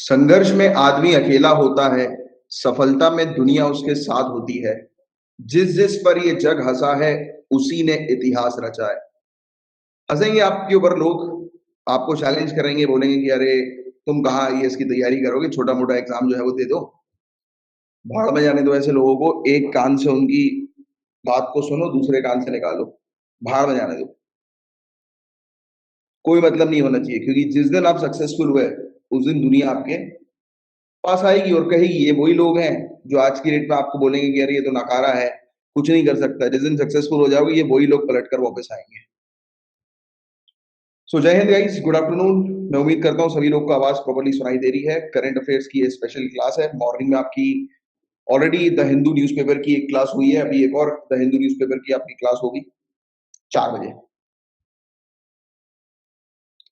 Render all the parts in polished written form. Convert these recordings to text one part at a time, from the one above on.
संघर्ष में आदमी अकेला होता है, सफलता में दुनिया उसके साथ होती है। जिस जिस पर ये जग हंसा है, उसी ने इतिहास रचा है। हंसेंगे आपके ऊपर लोग, आपको चैलेंज करेंगे, बोलेंगे कि अरे तुम कहाँ आईएएस की तैयारी करोगे, छोटा मोटा एग्जाम जो है वो दे दो। भाड़ में जाने दो ऐसे लोगों को, एक कान से उनकी बात को सुनो, दूसरे कान से निकालो, भाड़ में जाने दो। कोई मतलब नहीं होना चाहिए, क्योंकि जिस दिन आप सक्सेसफुल हुए, उस दिन दुनिया आपके पास आएगी और कहेगी ये वही लोग हैं जो आज की डेट में आपको बोलेंगे कि अरे ये तो नकारा है, कुछ नहीं कर सकता। जिस दिन सक्सेसफुल हो जाओगे, ये वही लोग पलट कर वापस आएंगे। सो जय हिंद गाइस, गुड आफ्टरनून। मैं उम्मीद करता हूँ सभी लोग को आवाज प्रॉपर्ली सुनाई दे रही है। करंट अफेयर्स की ये स्पेशल क्लास है। मॉर्निंग में आपकी ऑलरेडी द हिंदू न्यूज़पेपर की एक क्लास हुई है, अभी एक और द हिंदू न्यूज़पेपर की आपकी क्लास होगी 4 बजे।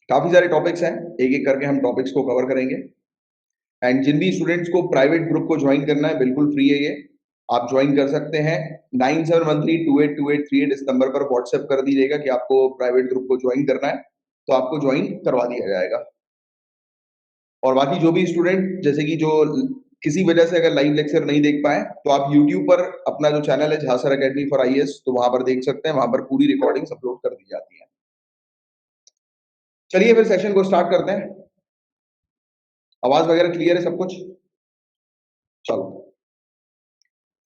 काफी सारे टॉपिक्स हैं, एक एक करके हम टॉपिक्स को कवर करेंगे। एंड जिन भी स्टूडेंट्स को प्राइवेट ग्रुप को ज्वाइन करना है, बिल्कुल फ्री है ये, आप ज्वाइन कर सकते हैं। 9713282838 इस नंबर पर व्हाट्सएप कर दीजिएगा कि आपको प्राइवेट ग्रुप को ज्वाइन करना है, तो आपको ज्वाइन करवा दिया जाएगा। और बाकी जो भी स्टूडेंट, जैसे कि जो किसी वजह से अगर लाइव लेक्चर नहीं देख पाए, तो आप यूट्यूब पर अपना जो चैनल है झांसर एकेडमी फॉर आईएएस, तो वहां पर देख सकते हैं, वहां पर पूरी रिकॉर्डिंग अपलोड कर दी जाती है। चलिए फिर सेशन को स्टार्ट करते हैं। आवाज वगैरह क्लियर है सब कुछ? चलो।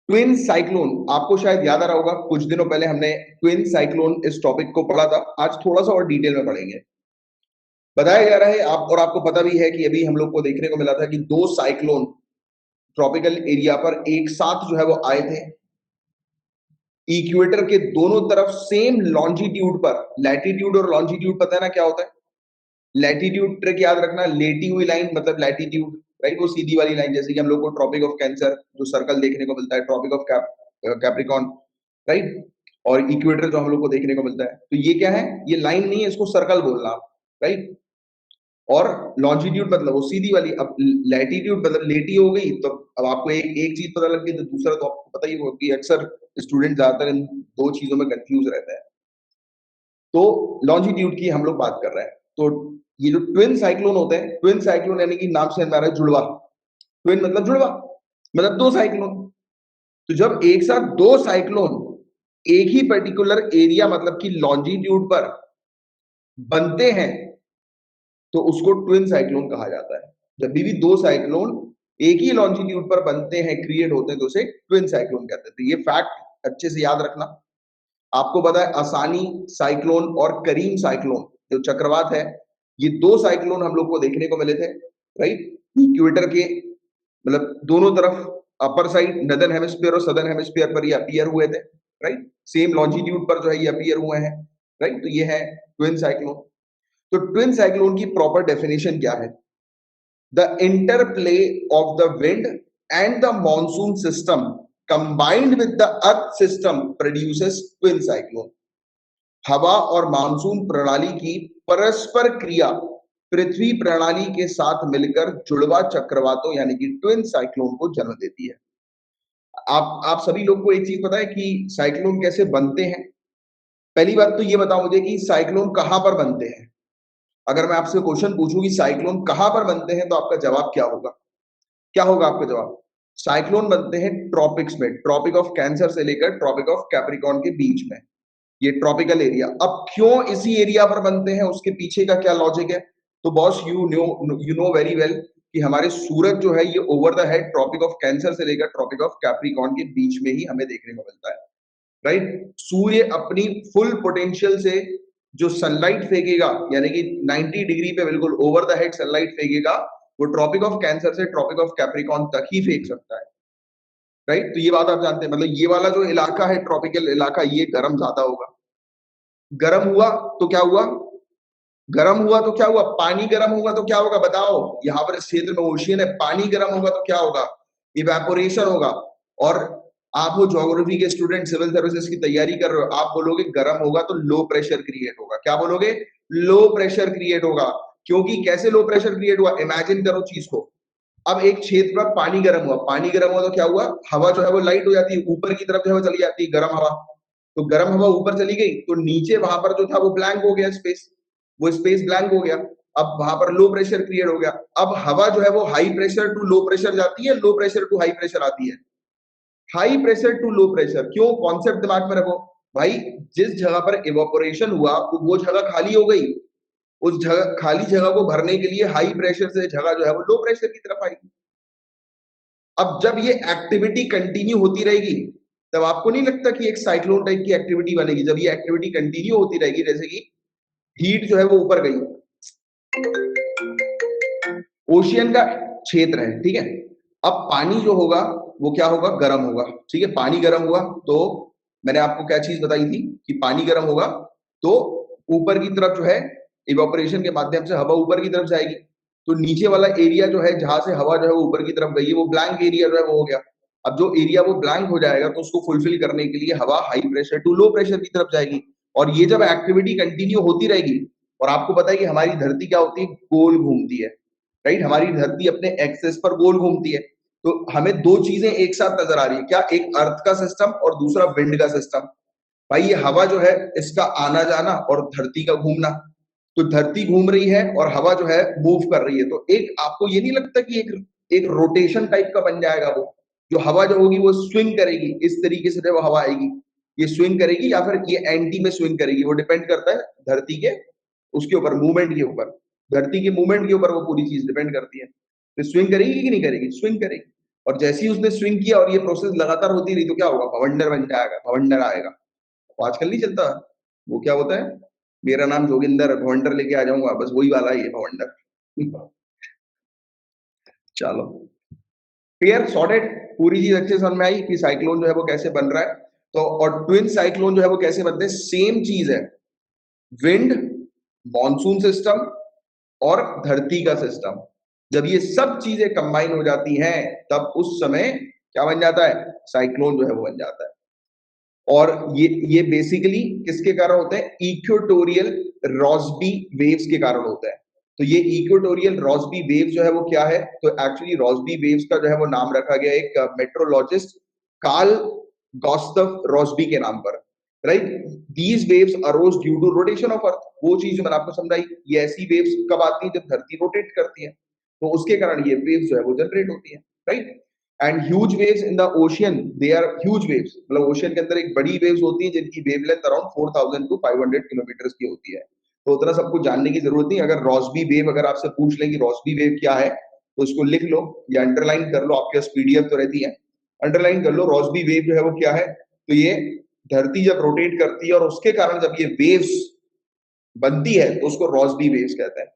ट्विन साइक्लोन, आपको शायद याद आ रहा होगा, कुछ दिनों पहले हमने ट्विन साइक्लोन इस टॉपिक को पढ़ा था। आज थोड़ा सा और डिटेल में पढ़ेंगे। बताया जा रहा है आप, और आपको पता भी है कि अभी हम लोग को देखने को मिला था कि 2 साइक्लोन ट्रॉपिकल एरिया पर एक साथ जो है वो आए थे। इक्वेटर के दोनों तरफ सेम लॉन्जिट्यूड पर। लैटिट्यूड और लॉन्जिट्यूड पता है ना क्या होता है? लैटिट्यूड ट्रिक याद रखना, लेटी हुई लाइन मतलब लैटिट्यूड, राइट? वो सीधी वाली लाइन, जैसे कि हम लोग को ट्रॉपिक ऑफ कैंसर जो सर्कल देखने को मिलता है, ट्रॉपिक ऑफ कैप्रिकॉन, राइट? और इक्वेटर जो हम लोग को देखने को मिलता है, तो ये क्या है? ये लाइन नहीं है, इसको सर्कल बोलना आप, राइट? और लॉन्जिट्यूड मतलब वो सीधी वाली। अब लैटिट्यूड मतलब लेटी हो गई, तो अब आपको एक एक चीज पता लग गई, तो दूसरा तो आपको पता ही होगा कि अक्सर स्टूडेंट ज्यादातर इन दो चीजों में कंफ्यूज रहते हैं। तो लॉन्जिट्यूड की हम लोग बात कर रहे हैं। तो ये जो ट्विन साइक्लोन होते हैं, ट्विन साइक्लोन यानी कि नाम से आ रहा है जुड़वा। ट्विन मतलब जुड़वा, मतलब 2 साइक्लोन। तो जब एक साथ 2 साइक्लोन एक ही पर्टिकुलर एरिया मतलब कि लॉन्जिट्यूड पर बनते हैं, तो उसको ट्विन साइक्लोन कहा जाता है। जब भी 2 साइक्लोन एक ही लॉन्जिट्यूड पर बनते हैं, क्रिएट होते हैं, तो उसे ट्विन साइक्लोन कहते हैं। तो ये फैक्ट अच्छे से याद रखना। आपको पता है आसानी साइक्लोन और करीम साइक्लोन जो चक्रवात है, ये 2 साइक्लोन हम लोग को देखने को मिले थे, राइट? इक्वेटर के मतलब दोनों तरफ, अपर साइड नदर्न हेमिस्फीयर और सदर्न हेमिस्फीयर पर ये अपीयर हुए थे, राइट? सेम लॉन्जिट्यूड पर जो है ये अपीयर हुए हैं, राइट? तो ये है ट्विन साइक्लोन। तो ट्विन साइक्लोन की प्रॉपर डेफिनेशन क्या है? The interplay of the wind and the monsoon system combined with the earth system produces twin cyclone. हवा और मानसून प्रणाली की परस्पर क्रिया पृथ्वी प्रणाली के साथ मिलकर जुड़वा चक्रवातों यानी कि ट्विन साइक्लोन को जन्म देती है। आप सभी लोग को एक चीज पता है कि साइक्लोन कैसे बनते हैं? पहली बात तो ये बताओ मुझे कि साइक्लोन कहां पर बनते हैं। अगर मैं आपसे क्वेश्चन पूछूं कि साइक्लोन कहां पर बनते हैं, तो आपका जवाब क्या होगा? क्या होगा आपका जवाब? साइक्लोन बनते हैं ट्रॉपिक्स में, ट्रॉपिक ऑफ कैंसर से लेकर ट्रॉपिक ऑफ कैप्रिकॉर्न के बीच में, ये ट्रॉपिकल एरिया। अब क्यों इसी एरिया पर बनते हैं, उसके पीछे का क्या लॉजिक है? तो boss you know very well कि हमारे सूरज जो है ये over the head tropic of cancer से लेकर ट्रॉपिक ऑफ कैप्रिकॉर्न के बीच में ही हमें देखने को मिलता है, राइट? सूर्य अपनी फुल पोटेंशियल से जो सनलाइट फेंकेगा, यानी कि 90 डिग्री पे बिल्कुल ओवर द हेड सनलाइट फेंकेगा, वो ट्रॉपिक ऑफ कैंसर से ट्रॉपिक ऑफ कैप्रिकॉर्न तक ही फेंक सकता है, राइट? तो ये बात आप जानते हैं, मतलब ये वाला जो इलाका है ट्रॉपिकल इलाका, ये गर्म ज्यादा होगा। गर्म हुआ तो क्या हुआ? गर्म हुआ तो क्या हुआ? पानी गर्म होगा तो क्या होगा बताओ? यहाँ पर इस क्षेत्र में ओशियन है, पानी गर्म होगा तो क्या होगा? इवेपोरेशन होगा। और आप वो ज्योग्राफी के स्टूडेंट, सिविल सर्विसेज की तैयारी कर रहे हो, आप बोलोगे गर्म होगा तो लो प्रेशर क्रिएट होगा। क्या बोलोगे? लो प्रेशर क्रिएट होगा। क्योंकि कैसे लो प्रेशर क्रिएट हुआ? इमेजिन करो चीज को। अब एक क्षेत्र पर पानी गर्म हुआ, पानी गर्म हुआ तो क्या हुआ? हवा जो है वो लाइट हो जाती है, ऊपर की तरफ जो है चली जाती है गर्म हवा। तो गर्म हवा ऊपर चली गई, तो नीचे वहां पर जो था वो ब्लैंक हो गया स्पेस, वो स्पेस ब्लैंक हो गया। अब वहां पर लो प्रेशर क्रिएट हो गया। अब हवा जो है वो high pressure to low pressure जाती है, low pressure to high pressure आती है। High pressure to low pressure क्यों? कॉन्सेप्ट दिमाग में रखो भाई। जिस जगह पर इवापोरेशन हुआ वो जगह खाली हो गई, उस जगह खाली जगह को भरने के लिए हाई प्रेशर से जगह जो है वो लो प्रेशर की तरफ आएगी। अब जब ये एक्टिविटी कंटिन्यू होती रहेगी तब आपको नहीं लगता कि एक साइक्लोन टाइप की एक्टिविटी बनेगी? जब ये एक्टिविटी कंटिन्यू होती रहेगी, जैसे कि हीट जो है वो ऊपर गई, ओशियन का क्षेत्र है, ठीक है। अब पानी जो होगा वो क्या होगा? गर्म होगा, ठीक है। पानी गर्म हुआ तो मैंने आपको क्या चीज बताई थी कि पानी गर्म होगा तो ऊपर की तरफ जो है इवापोरेशन के माध्यम से हवा ऊपर की तरफ जाएगी। तो नीचे वाला एरिया जो है जहां से हवा जो है वो ऊपर की तरफ गई है, वो ब्लैंक एरिया जो है वो हो गया। अब जो एरिया वो ब्लैंक हो जाएगा तो उसको फुलफिल करने के लिए हवा high pressure to low pressure की तरफ जाएगी। और ये जब एक्टिविटी कंटिन्यू होती रहेगी, और आपको पता है कि हमारी धरती क्या होती है? गोल घूमती है, राइट। हमारी धरती अपने एक्सेस पर गोल घूमती है। तो हमें दो चीजें एक साथ नजर आ रही है क्या? एक अर्थ का सिस्टम और दूसरा विंड का सिस्टम। भाई ये हवा जो है इसका आना जाना और धरती का घूमना, तो धरती घूम रही है और हवा जो है मूव कर रही है। तो एक आपको ये नहीं लगता कि एक एक रोटेशन टाइप का बन जाएगा वो? जो हवा जो होगी वो स्विंग करेगी, इस तरीके से जब हवा आएगी ये स्विंग करेगी या फिर ये एंटी में स्विंग करेगी, वो डिपेंड करता है धरती के उसके ऊपर, मूवमेंट के ऊपर। धरती के मूवमेंट के ऊपर वो पूरी चीज डिपेंड करती है। तो स्विंग करेगी कि नहीं करेगी? स्विंग करेगी। और जैसे ही उसने स्विंग किया और ये प्रोसेस लगातार होती रही तो क्या होगा? भवंडर बन जाएगा, भवंडर आएगा। तो आजकल नहीं चलता वो क्या होता है? मेरा नाम जोगिंदर, भवंडर लेके आ जाऊंगा, बस वही वाला ही है भवंडर। चलो, क्लियर, सॉर्टेड। पूरी चीज अच्छे से समझ में आई कि साइक्लोन जो है वो कैसे बन रहा है। तो और ट्विन साइक्लोन जो है वो कैसे बनते हैं? सेम चीज है, विंड, मॉनसून सिस्टम और धरती का सिस्टम। जब ये सब चीजें कंबाइन हो जाती हैं तब उस समय क्या बन जाता है? साइक्लोन जो है वो बन जाता है। और ये बेसिकली किसके कारण होते हैं? इक्वेटोरियल रॉसबी वेव्स के कारण होता है। तो ये इक्वेटोरियल रॉसबी वेव्स जो है वो क्या है? तो एक्चुअली रॉसबी वेव्स का जो है वो नाम रखा गया एक मेट्रोलॉजिस्ट कार्ल गॉस्तव रॉसबी के नाम पर, right. These waves arose due to rotation of earth. वो चीज मैंने आपको समझाई, ये ऐसी वेव्स कब आती है? जब धरती रोटेट करती है, तो उसके कारण ये वेव्स जो है वो जनरेट होती है, right. And huge waves in the ocean, they are huge waves, मतलब ओशियन के अंदर एक बड़ी वेव्स होती है जिनकी वेवलेंथ अराउंड 4000 टू 500 किलोमीटर की होती है। तो उतना सबको जानने की जरूरत नहीं। अगर रॉसबी वेव अगर आपसे पूछ लें कि रॉसबी वेव क्या है, तो इसको लिख लो या अंडरलाइन कर लो, आपके पास पीडीएफ तो रहती है, अंडरलाइन कर लो। रॉसबी वेव जो है वो क्या है? तो ये धरती जब रोटेट करती है और उसके कारण जब ये वेव्स बनती है तो उसको रॉसबी वेव्स कहते हैं,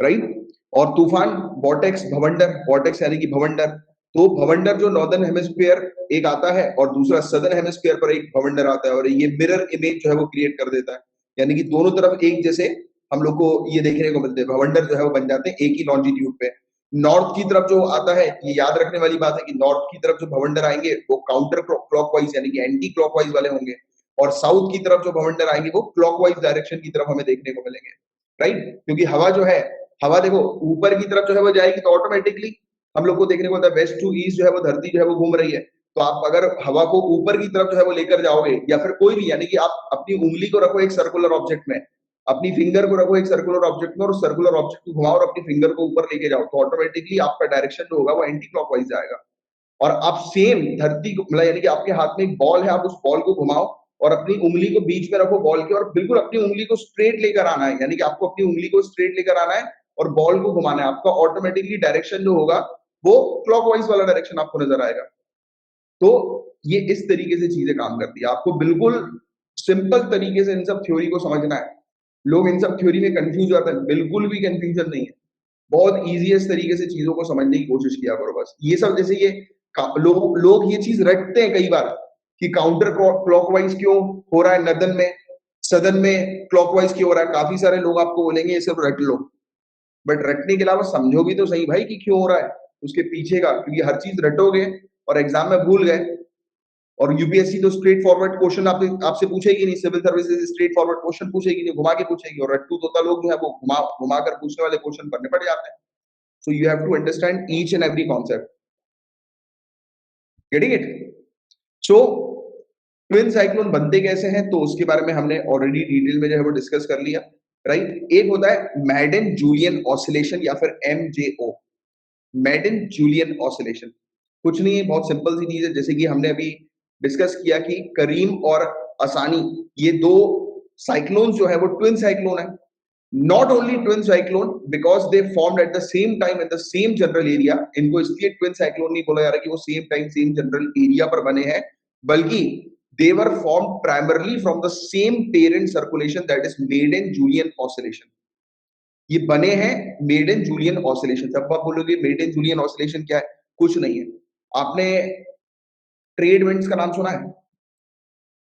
राइट। और तूफान, वॉर्टेक्स, भवंडर, वॉर्टेक्स यानी कि भवंडर। तो भवंडर जो नॉर्दर्न हेमिस्फीयर एक आता है और दूसरा सदर्न हेमिस्फीयर पर एक भवंडर आता है, और ये मिरर इमेज जो है वो क्रिएट कर देता है, यानी कि दोनों तरफ एक जैसे हम लोग को ये देखने को मिलते हैं। भवंडर जो है वो बन जाते हैं एक ही लॉन्जिट्यूड पे। नॉर्थ की तरफ जो आता है, ये याद रखने वाली बात है कि नॉर्थ की तरफ जो भवंडर आएंगे वो काउंटर क्लॉकवाइज यानी कि एंटी क्लॉकवाइज वाले होंगे, और साउथ की तरफ जो भवंडर आएंगे वो क्लॉकवाइज डायरेक्शन की तरफ हमें देखने को मिलेंगे, राइट। क्योंकि हवा जो है, हवा देखो ऊपर की तरफ जो है वो जाएगी तो ऑटोमेटिकली हम लोग को देखने को मिलता है वेस्ट टू ईस्ट जो है वो धरती जो है वो घूम रही है। तो आप अगर हवा को ऊपर की तरफ जो है वो लेकर जाओगे, या फिर कोई भी, यानी कि आप अपनी उंगली को रखो एक सर्कुलर ऑब्जेक्ट में, अपनी फिंगर को रखो एक सर्कुलर ऑब्जेक्ट में और सर्कुलर ऑब्जेक्ट को घुमाओ और अपनी फिंगर को ऊपर लेके जाओ, तो ऑटोमेटिकली आपका डायरेक्शन जो होगा वो एंटी क्लॉकवाइज जाएगा। और आप सेम धरती को, मतलब यानी कि आपके हाथ में एक बॉल है, आप उस बॉल को घुमाओ और अपनी उंगली को बीच में रखो बॉल के, और बिल्कुल अपनी उंगली को स्ट्रेट लेकर आना है, यानी कि आपको अपनी उंगली को स्ट्रेट लेकर आना है और बॉल को घुमाना है। आपका ऑटोमेटिकली डायरेक्शन जो होगा वो क्लॉकवाइज वाला डायरेक्शन आपको नजर आएगा। तो ये इस तरीके से चीजें काम करती है। आपको बिल्कुल सिंपल तरीके से इन सब थ्योरी को समझना है। लोग इन सब थ्योरी में कंफ्यूज होते हैं, बिल्कुल भी कंफ्यूजन नहीं है। बहुत इजीएस्ट तरीके से चीजों को समझने की कोशिश किया करो बस। ये सब जैसे ये लोग ये चीज रटते हैं कई बार कि काउंटर क्लॉकवाइज क्यों हो रहा है नदन में, सदन में क्लॉकवाइज क्यों हो रहा है। काफी सारे लोग आपको बोलेंगे ये सब रट लो, बट रटने के अलावा समझो भी तो सही भाई कि क्यों हो रहा है उसके पीछे का। क्योंकि हर चीज रटोगे और एग्जाम में भूल गए, और यूपीएससी तो स्ट्रेट फॉरवर्ड क्वेश्चन आपसे पूछेगी नहीं, civil services straightforward question पूछेगी नहीं, घुमा के पूछेगी। और रट्टू तोता लोग जो है वो घुमा घुमा कर पूछने वाले क्वेश्चन पढ़ने पड़ जाते हैं। So you have to understand each and every concept, getting it. So twin cyclone बनते कैसे हैं तो उसके बारे में हमने ऑलरेडी डिटेल में जो है वो डिस्कस कर लिया। राइट। एक होता है मैडन जूलियन ऑसिलेशन या फिर एमजेओ, मैडन जूलियन ऑसिलेशन। कुछ नहीं है, बहुत सिंपल सी चीज है, जैसे कि हमने अभी डिस्कस किया कि करीम और असानी, ये दो साइक्लोन जो है वो ट्विन साइक्लोन है। Not only twin cyclone because they formed at the same time in the same general area, इनको इसलिए ट्विन साइक्लोन नहीं बोला जा रहा कि वो same time same general area पर बने हैं, बल्कि they were formed primarily from the same parent circulation, that is maiden julian oscillation। ये बने हैं मेडन जूलियन ऑसिलेशन। जब आप बोलोगे मेडन जूलियन ऑसिलेशन क्या है, कुछ नहीं है। आपने ट्रेड विंड्स का नाम सुना है?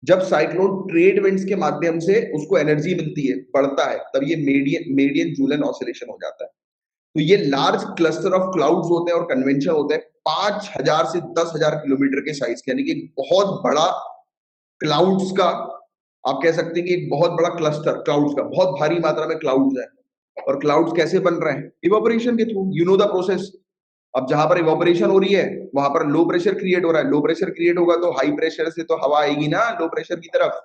जब साइक्लोन ट्रेड विंड्स के माध्यम से उसको एनर्जी मिलती है, बढ़ता है, तब ये मेडियन जूलियन ऑसिलेशन हो जाता है। तो ये लार्ज क्लस्टर ऑफ क्लाउड्स होते हैं और कन्वेंशन होते हैं 5,000 से 10,000 किलोमीटर के साइज के, यानी कि बहुत बड़ा क्लाउड्स का, आप कह सकते हैं कि एक बहुत बड़ा क्लस्टर क्लाउड्स का, बहुत भारी मात्रा में क्लाउड्स है। और क्लाउड्स कैसे बन रहे हैं? इवापोरेशन के through, you know the process. अब जहां पर इवापोरेशन हो रही है वहां पर लो प्रेशर क्रिएट हो रहा है, लो प्रेशर क्रिएट होगा तो हाई प्रेशर से तो हवा आएगी ना लो प्रेशर की तरफ,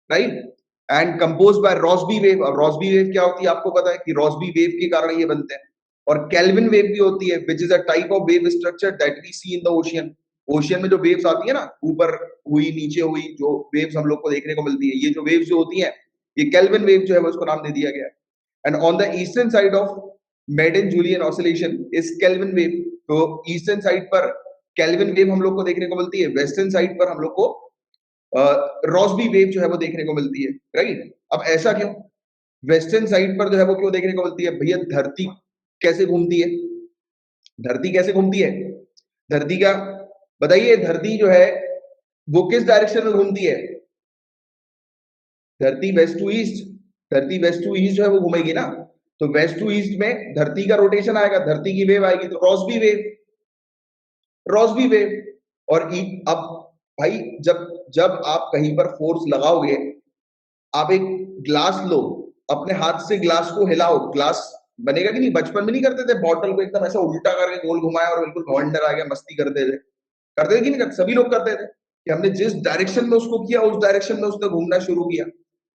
right. And compose bye Rossby wave. अब रॉसबी वेव क्या होती है आपको पता है कि रॉसबी वेव के कारण ये बनते हैं। और केल्विन वेव भी होती है, which is a type of wave structure that we see in the ocean. Ocean में जो वेव्स आती है ना, ऊपर हुई नीचे हुई, जो वेव्स हम लोग को देखने को मिलती है, ये जो वेव्स जो होती हैं, ये केल्विन वेव जो है वो इसको नाम दे दिया गया है। And on the eastern side of Madden Julian oscillation is Kelvin wave. तो ईस्टर्न साइड पर केल्विन वेव हम लोग को देखने को मिलती है, वेस्टर्न साइड पर हम लोग को रॉसबी वेव जो है वो देखने को मिलती है, राइट। अब ऐसा क्यों? वेस्टर्न साइड पर जो है वो क्यों देखने को मिलती है? भैया धरती कैसे घूमती है? धरती कैसे घूमती है? धरती का बताइए, धरती जो है वो किस डायरेक्शन में घूमती है? धरती वेस्ट टू ईस्ट, धरती वेस्ट टू ईस्ट जो है वो घूमेगी ना। तो वेस्ट टू ईस्ट में धरती का रोटेशन आएगा, धरती की वेव आएगी, तो रॉसबी वेव, रॉसबी वेव। और अब भाई जब जब आप कहीं पर फोर्स लगाओगे, आप एक ग्लास लो, अपने हाथ से ग्लास को हिलाओ, ग्लास बनेगा कि नहीं? बचपन में नहीं करते थे, बॉटल को एकदम ऐसा उल्टा करके गोल घुमाया और बिल्कुल भवंडर आ गया, मस्ती करते थे कि नहीं करते? सभी लोग करते थे कि हमने जिस डायरेक्शन में उसको किया उस डायरेक्शन में उसने घूमना शुरू किया।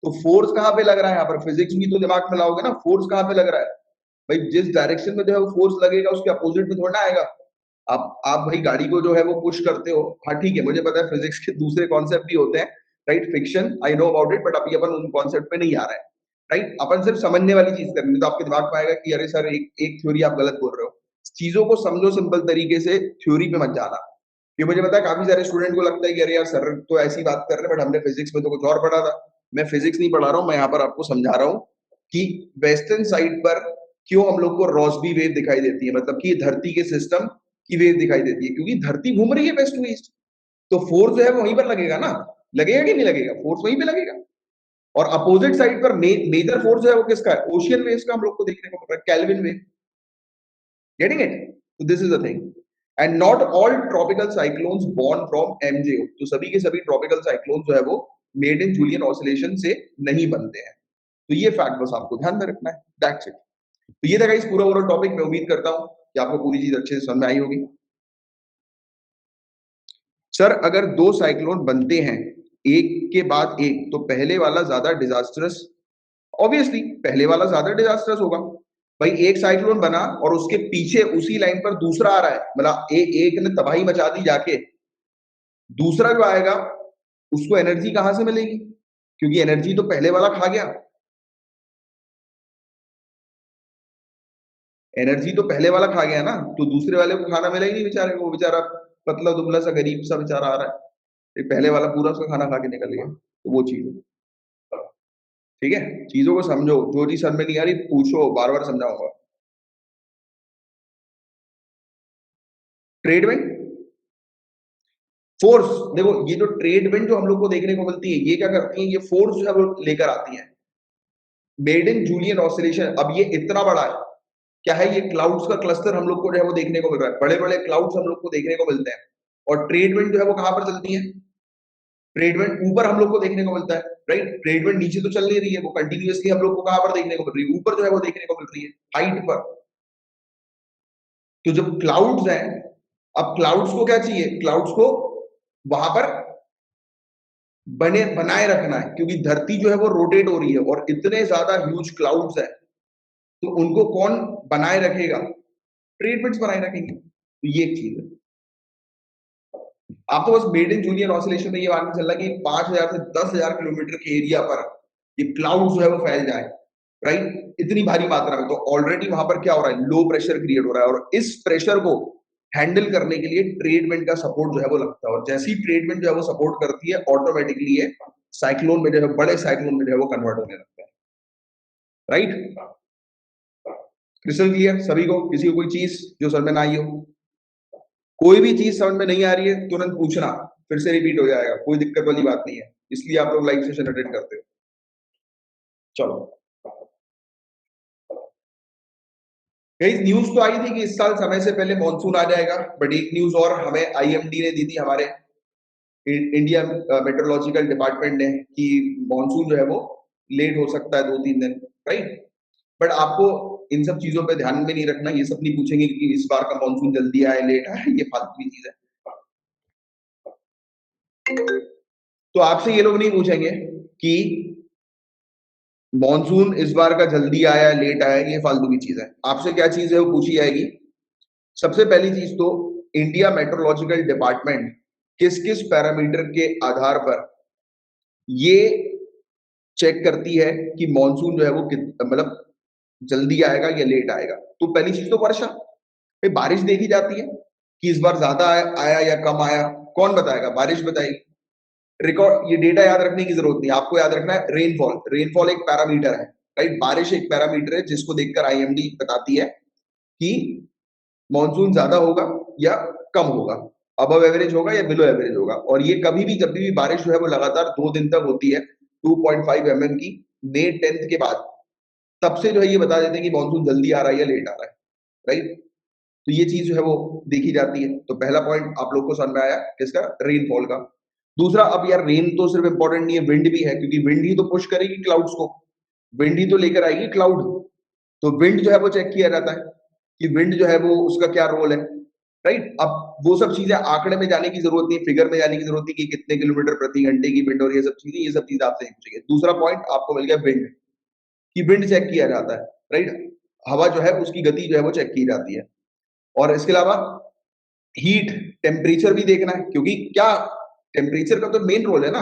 तो फोर्स कहाँ पे लग रहा है? यहाँ पर फिजिक्स भी तो दिमाग में लाओगे ना, फोर्स कहाँ पे लग रहा है? भाई जिस डायरेक्शन में जो है वो फोर्स लगेगा उसके अपोजिट में थोड़ा आएगा। आप भाई गाड़ी को जो है वो पुश करते हो, हाँ ठीक है, मुझे पता है फिजिक्स के दूसरे कॉन्सेप्ट भी होते हैं, right, fiction, I know about it, but अभी अपन उन कॉन्सेप्ट पे नहीं आ रहा है, राइट। अपन सिर्फ समझने वाली चीज करनी है, तो आपके दिमाग में आएगा कि अरे सर एक एक थ्योरी आप गलत बोल रहे हो। चीजों को समझो सिंपल तरीके से, थ्योरी पे मत जाना। ये मुझे पता है काफी सारे स्टूडेंट को लगता है कि अरे यार सर तो ऐसी बात कर रहे हैं, बट हमने फिजिक्स में तो कुछ और पढ़ा था। मैं फिजिक्स नहीं पढ़ा रहा हूँ, मैं यहाँ पर आपको समझा रहा हूँ कि वेस्टर्न साइड पर क्यों हम लोग को रॉसबी वेव दिखाई देती है, मतलब कि धरती के सिस्टम की वेव दिखाई देती है, क्योंकि धरती घूम रही है वेस्ट टू ईस्ट। तो फोर्स जो है वो वहीं पर लगेगा ना, लगेगा कि नहीं लगेगा? फोर्स वहीं पे लगेगा। और अपोजिट साइड पर मेजर फोर्स जो है वो किसका है? ओशियन वेव्स का हम लोग को देखने को मिल रहा है, कैल्विन वेव। Getting it? तो this is the thing. And not all tropical cyclones born from MJO. तो सभी के सभी ट्रॉपिकल साइक्लोन जो है वो मेड इन जूलियन ऑसिलेशन से नहीं बनते हैं। तो ये फैक्ट बस आपको ध्यान में रखना है, दैट्स इट। तो ये था गाइस पूरा ओवरऑल टॉपिक। मैं उम्मीद करता हूं कि आपको पूरी चीज अच्छे से समझ में आई होगी। सर अगर दो साइक्लोन बनते हैं एक के बाद एक, तो पहले वाला ज्यादा डिजास्टरस? ऑब्वियसली पहले वाला ज्यादा डिजास्टरस होगा। भाई एक साइक्लोन बना और उसके पीछे उसी लाइन पर दूसरा आ रहा है, मतलब एक ने तबाही मचा दी जाके, दूसरा जो आएगा उसको एनर्जी कहां से मिलेगी? क्योंकि एनर्जी तो पहले वाला खा गया, एनर्जी तो पहले वाला खा गया ना, तो दूसरे वाले को खाना मिला ही नहीं बेचारे को, वो बेचारा पतला दुबला सा गरीब सा बेचारा आ रहा है, पहले वाला पूरा उसका खाना खा के निकल गया। तो वो चीज है, ठीक है। चीजों को समझो, जो चीज समझ में नहीं आ रही पूछो, बार बार समझाऊंगा। ट्रेड विंड फोर्स, देखो ये जो ट्रेड विंड जो हम लोग को देखने को मिलती है, ये क्या करती है? ये फोर्स जो है वो लेकर आती है। मेड इन जूलियन ऑसिलेशन, अब ये इतना बड़ा है, क्या है? ये क्लाउड्स का क्लस्टर हम लोग को जो है वो देखने को मिल रहा है, बड़े बड़े क्लाउड्स हम लोग को देखने को मिलते हैं। और ट्रेड विंड जो है वो कहां पर चलती है? ट्रेड विंड ऊपर हम लोग को देखने को मिलता है, राइट। ट्रेड विंड नीचे तो चल नहीं रही है, वो कंटिन्यूअसली हम लोग को कहां पर देखने को मिल रही है? ऊपर जो है वो देखने को मिल रही है, हाइट पर। तो जब क्लाउड्स हैं, अब क्लाउड्स को क्या चाहिए? क्लाउड्स को वहां पर बनाए रखना है, क्योंकि धरती जो है वो रोटेट हो रही है और इतने ज्यादा ह्यूज क्लाउड्स है, तो उनको कौन बनाए रखेगा? ट्रेड विंड्स बनाए रखेंगे। तो ये एक चीज है। आप तो बस मेड इन जूलियन ऑसिलेशन में ये मान के चलना कि 5,000 से 10,000 किलोमीटर के एरिया पर ये क्लाउड जो है वो फैल जाए, राइट, इतनी भारी मात्रा में, तो ऑलरेडी वहां पर क्या हो रहा है, लो प्रेशर क्रिएट हो रहा है, और इस प्रेशर को हैंडल करने के लिए ट्रेड विंड का सपोर्ट जो है वो लगता है, और जैसी ट्रेड विंड जो है वो सपोर्ट करती है, ऑटोमेटिकली ये साइक्लोन में जो है, बड़े साइक्लोन में जो है वो कन्वर्ट होने लगता है, राइट। क्रिस्टल क्लियर सभी को? किसी को कोई चीज जो समझ में ना आई हो? कोई भी चीज समझ में नहीं आ रही है तुरंत पूछना, फिर से रिपीट हो जाएगा, कोई दिक्कत वाली बात नहीं है, इसलिए आप लोग लाइव सेशन अटेंड करते हो। चलो, कई न्यूज तो आई थी कि इस साल समय से पहले मानसून आ जाएगा, बट एक न्यूज और हमें आईएमडी ने दी थी, हमारे इंडिया मेट्रोलॉजिकल डिपार्टमेंट ने, कि मानसून जो है वो लेट हो सकता है 2-3 दिन, राइट। बट आपको इन सब चीजों पे ध्यान में नहीं रखना, ये सब नहीं पूछेंगे कि इस बार का मानसून जल्दी आया लेट आया, ये फालतू की चीज है। तो आपसे ये लोग नहीं पूछेंगे कि मॉनसून इस बार का जल्दी आया लेट आया, ये फालतू की चीज है। आपसे क्या चीज है वो पूछी जाएगी? सबसे पहली चीज तो, इंडिया मेट्रोलॉजिकल डिपार्टमेंट किस किस पैरामीटर के आधार पर ये चेक करती है कि मॉनसून जो है वो मतलब जल्दी आएगा या लेट आएगा? तो पहली चीज तो वर्षा, भाई बारिश देखी जाती है कि इस बार ज्यादा आया या कम आया, कौन बताएगा? बारिश बताएगी। रिकॉर्ड, ये डेटा याद रखने की जरूरत नहीं, आपको याद रखना है रेनफॉल। रेनफॉल एक पैरामीटर है, राइट, बारिश एक पैरामीटर है जिसको देखकर आईएमडी बताती है कि मॉनसून ज्यादा होगा या कम होगा, अबव एवरेज होगा या बिलो एवरेज होगा। और ये कभी भी जब भी बारिश जो है वो लगातार 2 दिन तक होती है 2.5 mm की, May 10th के बाद, तब से जो है ये बता देते हैं कि मॉनसून जल्दी आ रहा है या लेट आ रहा है, राइट। तो ये चीज जो है वो देखी जाती है। तो पहला पॉइंट आप लोग को समझ में आया किसका? रेनफॉल का। दूसरा, अब यार रेन तो सिर्फ इंपॉर्टेंट नहीं है, विंड भी है, क्योंकि विंड ही तो पुश करेगी क्लाउड्स को, विंड ही तो लेकर आएगी क्लाउड। तो विंड जो है वो चेक किया जाता है कि विंड जो है वो उसका क्या रोल है, राइट। अब वो सब चीजें आंकड़े में जाने की जरूरत नहीं, फिगर में जाने की जरूरत नहीं कि कितने किलोमीटर प्रति घंटे की विंड और ये सब चीजें, ये सब चीजें आपसे नहीं पूछेंगे। दूसरा पॉइंट आपको मिल गया विंड, कि विंड चेक किया जाता है, राइट, हवा जो है उसकी गति जो है वो चेक की जाती है। और इसके अलावा हीट, टेम्परेचर भी देखना है, क्योंकि क्या, टेम्परेचर का तो मेन रोल है ना।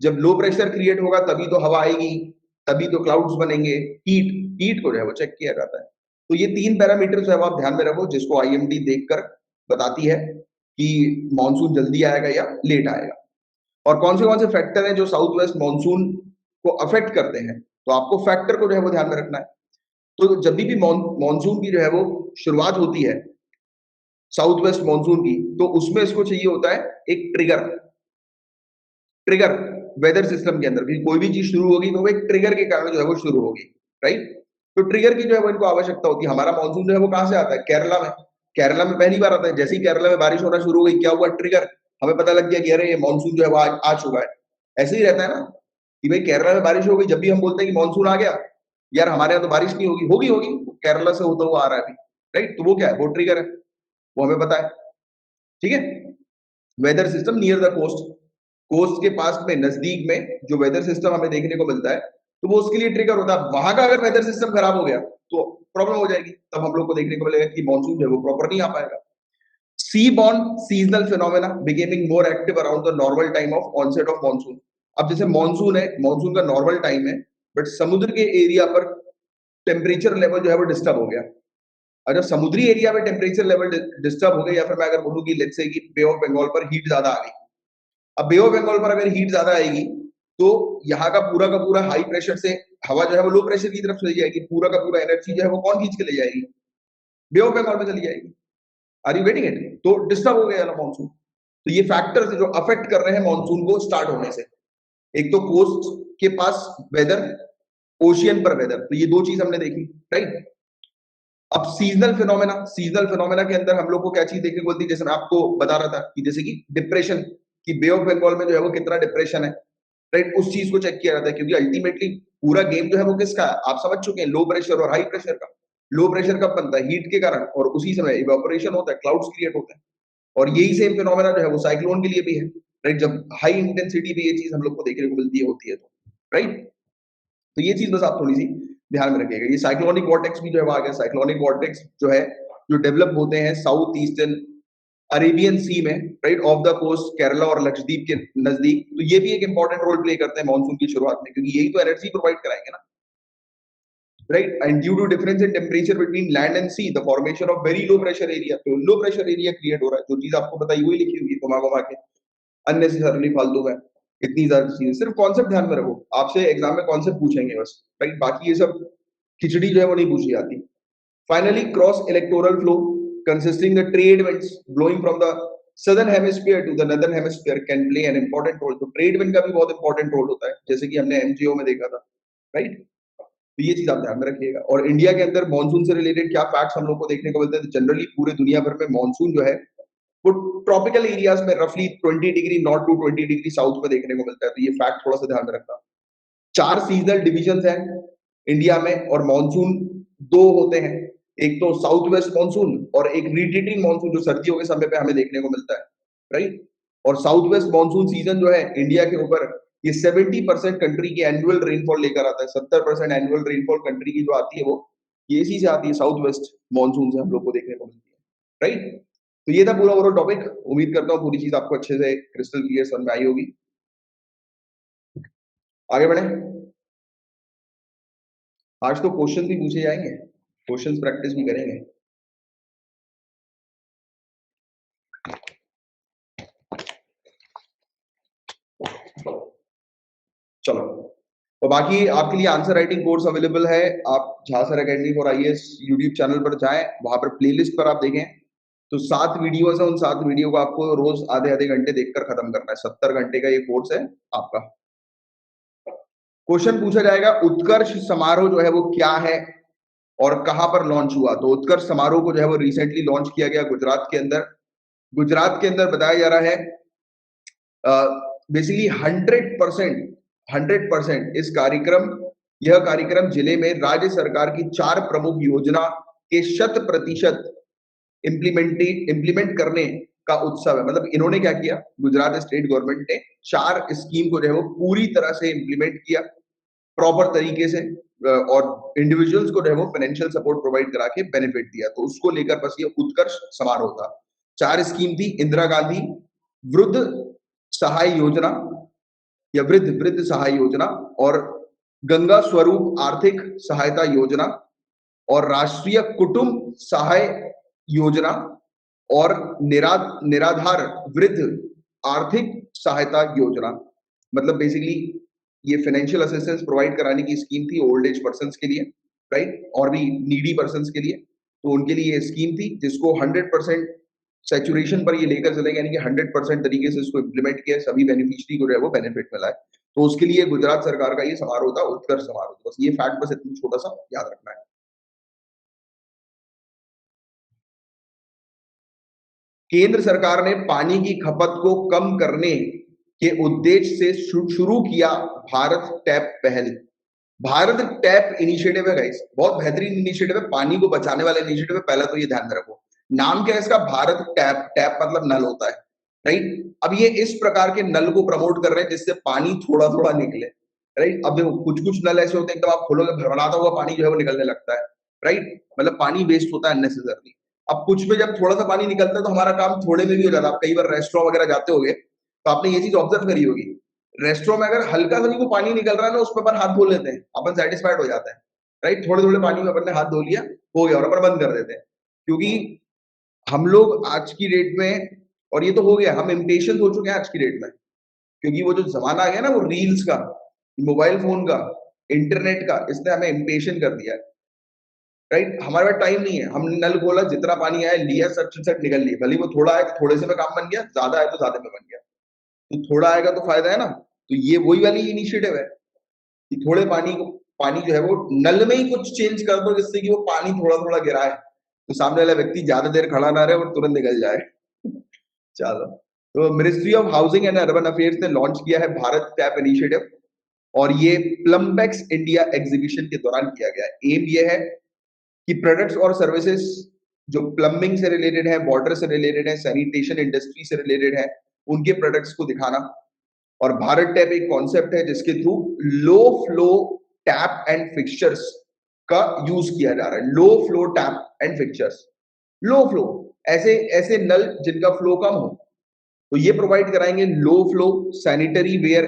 जब लो प्रेशर क्रिएट होगा तभी तो हवा आएगी, तभी तो क्लाउड्स बनेंगे। हीट, हीट को जो है वो चेक किया जाता है। तो ये 3 पैरामीटर जो है वो आप ध्यान में रखो, जिसको आईएमडी देखकर बताती है कि मानसून जल्दी आएगा या लेट आएगा। और कौन से फैक्टर हैं जो साउथ वेस्ट मानसून को अफेक्ट करते हैं, तो आपको फैक्टर को जो है वो ध्यान में रखना है। तो जब भी मानसून की जो है वो शुरुआत होती है साउथ वेस्ट मानसून की, तो उसमें इसको चाहिए होता है एक ट्रिगर। ट्रिगर वेदर सिस्टम के अंदर भी कोई भी चीज शुरू होगी तो वो एक ट्रिगर के कारण जो है वो शुरू होगी, राइट। तो ट्रिगर की जो है वो इनको आवश्यकता होती है। हमारा मानसून जो है वो कहां से आता है? केरला में। केरला में पहली बार आता है, जैसे ही केरला में बारिश होना शुरू हो गई, क्या हुआ? ट्रिगर, हमें पता लग गया कि अरे ये मानसून जो है वो आ चुका है। ऐसे ही रहता है ना कि भाई केरला में बारिश हो गई, जब भी हम बोलते हैं कि मानसून आ गया, यार हमारे यहाँ तो बारिश नहीं होगी, होगी होगी, केरला से होता हुआ आ रहा है अभी, राइट। तो वो क्या है? वो ट्रिगर है, वो हमें पता है, ठीक है। Weather system near the coast, coast के पास में, नजदीक में जो वेदर सिस्टम हमें देखने को मिलता है, तो वो उसके लिए ट्रिगर होता है। वहां का अगर वेदर सिस्टम खराब हो गया तो प्रॉब्लम हो जाएगी, तब हम लोग को देखने को मिलेगा कि मानसून जो है वो प्रॉपर नहीं आ पाएगा। Sea borne seasonal phenomena becoming more active around the normal time of onset of monsoon. अब जैसे मानसून है, मानसून का नॉर्मल टाइम है, बट समुद्र के एरिया पर टेम्परेचर लेवल जो है वो डिस्टर्ब हो गया। अगर समुद्री एरिया में टेम्परेचर लेवल डिस्टर्ब हो गया, या फिर मैं अगर बोलूं कि लेट्स से कि बे ऑफ बंगाल पर हीट ज्यादा आ गई, अब बे ऑफ बंगाल पर अगर हीट ज्यादा आएगी तो यहाँ का पूरा हाई प्रेशर से हवा जो है वो लो प्रेशर की तरफ चली जाएगी, पूरा का पूरा एनर्जी जो है वो कौन खींच के ले जाएगी? बे ऑफ बंगाल में चली जाएगी। Are you getting it? तो डिस्टर्ब हो गया मानसून। तो ये फैक्टर्स जो अफेक्ट कर रहे हैं मानसून को स्टार्ट होने से, एक तो कोस्ट के पास वेदर, ओशियन पर वेदर, तो ये दो चीज हमने देखी, राइट। अब सीजनल फिनोमेना, सीजनल फिनोमेना के अंदर हम लोग को क्या चीज देखने को मिलती है? जैसे मैं आपको बता रहा था कि जैसे कि डिप्रेशन, कि बे ऑफ बंगाल में जो है वो कितना डिप्रेशन है, राइट, उस चीज को चेक किया जाता है, क्योंकि अल्टीमेटली पूरा गेम जो है वो किसका है? आप समझ चुके हैं, लो प्रेशर और हाई प्रेशर का। लो प्रेशर कब बनता है? हीट के कारण, और उसी समय इवेपोरेशन होता है, क्लाउड्स क्रिएट होते हैं। और यही सेम फिनोमेना जो है वो साइक्लोन के लिए भी है, राइट? जब हाई इंटेंसिटी पे ये चीज हम लोग को देखने को मिलती है होती है तो, राइट? तो ये चीज बस आप थोड़ी सी ध्यान में रखिएगा। ये साइक्लोनिक वॉर्टेक्स भी जो है आ गया। साइक्लोनिक वॉर्टेक्स जो है जो डेवलप होते हैं साउथ ईस्टर्न अरेबियन सी में, right, off the coast Kerala और लक्षद्वीप के नजदीक। तो ये भी एक इंपॉर्टेंट रोल प्ले करते हैं मानसून की शुरुआत में, क्योंकि यही तो एनर्जी प्रोवाइड कराएंगे ना, right? And due to difference in temperature between land and sea, the formation of very low pressure area, तो लो प्रेशर एरिया क्रिएट हो रहा है। जो चीज आपको बताई वही लिखी हुई है घुमा घुमा के, अननेसेसरली फालतू में इतनी ज्यादा चीजें। सिर्फ कॉन्सेप्ट ध्यान में रखो, आपसे एग्जाम में कॉन्सेप्ट पूछेंगे बस, राइट? बाकी ये सब खिचड़ी जो है वो नहीं पूछी जाती। Finally cross electoral flow consisting the trade winds blowing from the southern hemisphere to the northern hemisphere can play an important role। तो ट्रेड विंड का भी बहुत इंपॉर्टेंट रोल होता है, जैसे कि हमने एमजीओ में देखा था, राइट? तो ये चीज आप ध्यान में रखिएगा। और इंडिया के अंदर मानसून से रिलेटेड क्या फैक्ट्स हम लोग को देखने को मिलते हैं? तो जनरली पूरे दुनिया भर में मानसून जो है वो ट्रॉपिकल एरियाज में रफली 20 degree north to 20 degree south में देखने को मिलता है। तो ये फैक्ट थोड़ा सा ध्यान में रखना। 4 सीजनल डिविजन हैं इंडिया में और मानसून 2 होते हैं, एक तो साउथ वेस्ट मानसून और एक रिट्रीटिंग मानसून जो सर्दियों के समय पे हमें देखने को मिलता है, राइट? और साउथ वेस्ट मानसून सीजन जो है इंडिया के ऊपर ये 70% कंट्री की एनुअल रेनफॉल लेकर आता है। 70% एनुअल रेनफॉल कंट्री की जो आती है वो ये इसी से आती है, साउथ वेस्ट मानसून से हम लोग को देखने को मिलती है, राइट? तो ये था पूरा ओवरऑल टॉपिक। उम्मीद करता हूँ पूरी चीज आपको अच्छे से क्रिस्टल क्लियर समझ में आई होगी। आगे बढ़े। आज तो क्वेश्चन भी पूछे जाएंगे, क्वेश्चन प्रैक्टिस भी करेंगे। चलो, तो बाकी आपके लिए आंसर राइटिंग कोर्स अवेलेबल है। आप झांसर academy for IAS YouTube channel पर जाएं, वहां पर प्लेलिस्ट पर आप देखें तो 7 वीडियोस है। उन 7 वीडियो को आपको रोज आधे आधे घंटे देखकर खत्म करना है। 70 घंटे का ये कोर्स है आपका। क्वेश्चन पूछा जाएगा उत्कर्ष समारोह जो है वो क्या है और कहां पर लॉन्च हुआ? तो उत्कर्ष समारोह को जो है वो रिसेंटली लॉन्च किया गया गुजरात के अंदर। गुजरात के अंदर बताया जा रहा है बेसिकली 100% इस कार्यक्रम यह कार्यक्रम जिले में राज्य सरकार की 4 प्रमुख योजना के 100% इम्प्लीमेंट करने का उत्सव है। मतलब इन्होंने क्या किया, गुजरात स्टेट गवर्नमेंट ने 4 स्कीम को जो है वो पूरी तरह से इम्प्लीमेंट किया प्रॉपर तरीके से और इंडिविजुअल्स को जो है वो फाइनेंशियल सपोर्ट प्रोवाइड करा के बेनिफिट दिया। तो उसको लेकर बस ये उत्कर्ष समारोह था। 4 स्कीम थी, इंदिरा गांधी वृद्ध सहाय योजना या वृद्ध सहाय योजना और गंगा स्वरूप आर्थिक सहायता योजना और राष्ट्रीय कुटुंब सहाय योजना और निराधार वृद्ध आर्थिक सहायता योजना। मतलब बेसिकली ये फाइनेंशियल असिस्टेंस प्रोवाइड कराने की स्कीम थी ओल्ड एज पर्सन के लिए, राइट, और भी नीडी पर्सन के लिए। तो उनके लिए ये स्कीम थी जिसको 100% सैचुरेशन पर ये लेकर चलेंगे, यानी कि 100% तरीके से इसको इम्प्लीमेंट किया, सभी बेनिफिशियरी को जो है वो बेनिफिट मिला है। तो उसके लिए गुजरात सरकार का ये समारोह था, उत्कर्ष समारोह। बस ये फैक्ट बस इतना छोटा सा याद रखना है। केंद्र सरकार ने पानी की खपत को कम करने के उद्देश्य से शुरू किया भारत टैप पहल। भारत टैप इनिशिएटिव है गाइस, बहुत बेहतरीन इनिशिएटिव है, पानी को बचाने वाला इनिशिएटिव है। पहला तो ये ध्यान में रखो। नाम क्या है इसका? भारत टैप। टैप मतलब नल होता है, राइट? अब ये इस प्रकार के नल को प्रमोट कर रहे हैं जिससे पानी थोड़ा थोड़ा निकले, राइट? अब देखो कुछ कुछ नल ऐसे होते हैं एकदम आप खोलोगे भरभराता हुआ पानी जो है वो निकलने लगता है, राइट? मतलब पानी वेस्ट होता है अननेसेसरली। अब कुछ में जब थोड़ा सा पानी निकलता है तो हमारा काम थोड़े में भी हो जाता है। आप कई बार रेस्टोरेंट वगैरह जाते होगे तो आपने ये चीज ऑब्जर्व करी होगी, रेस्टोरेंट में अगर हल्का सा भी कोई पानी निकल रहा है ना उसमें अपन हाथ धो लेते हैं, अपन सेटिस्फाइड हो जाते हैं, राइट? थोड़े थोड़े पानी में अपन ने हाथ धो लिया, हो गया, और अपन बंद कर देते हैं। क्योंकि हम लोग आज की डेट में, और ये तो हो गया, हम इम्पेशेंट हो चुके हैं आज की डेट में, क्योंकि वो जो जमाना आ गया ना वो रील्स का, मोबाइल फोन का, इंटरनेट का, इसने हमें इम्पेशेंट कर दिया है, राइट? हमारे पास टाइम नहीं है, हम नल खोला, जितना पानी आया लिया, सट सट निकल लिया। भले वो थोड़ा है थोड़े से में काम बन गया, ज्यादा है तो ज्यादा में बन गया। तो थोड़ा आएगा तो फायदा है ना। तो ये वही वाली इनिशिएटिव है कि थोड़े पानी को, पानी जो है वो नल में ही कुछ चेंज कर दो जिससे कि वो पानी थोड़ा थोड़ा गिराए, तो सामने वाला व्यक्ति ज्यादा देर खड़ा ना रहे और तुरंत निकल जाए। चलो, तो ministry of housing and urban affairs ने लॉन्च किया है भारत टैप इनिशिएटिव, और ये प्लम्बेक्स इंडिया एग्जीबिशन के दौरान किया गया है। एम ये है कि प्रोडक्ट्स और सर्विसेज जो प्लम्बिंग से रिलेटेड है, वाटर से रिलेटेड है, सैनिटेशन इंडस्ट्री से रिलेटेड है, उनके प्रोडक्ट्स को दिखाना। और भारत टैप एक कॉन्सेप्ट है जिसके through low flow tap and fixtures का यूज किया जा रहा है। Low flow tap and fixtures, low flow, ऐसे ऐसे नल जिनका फ्लो कम हो, तो ये प्रोवाइड कराएंगे। Low flow sanitary ware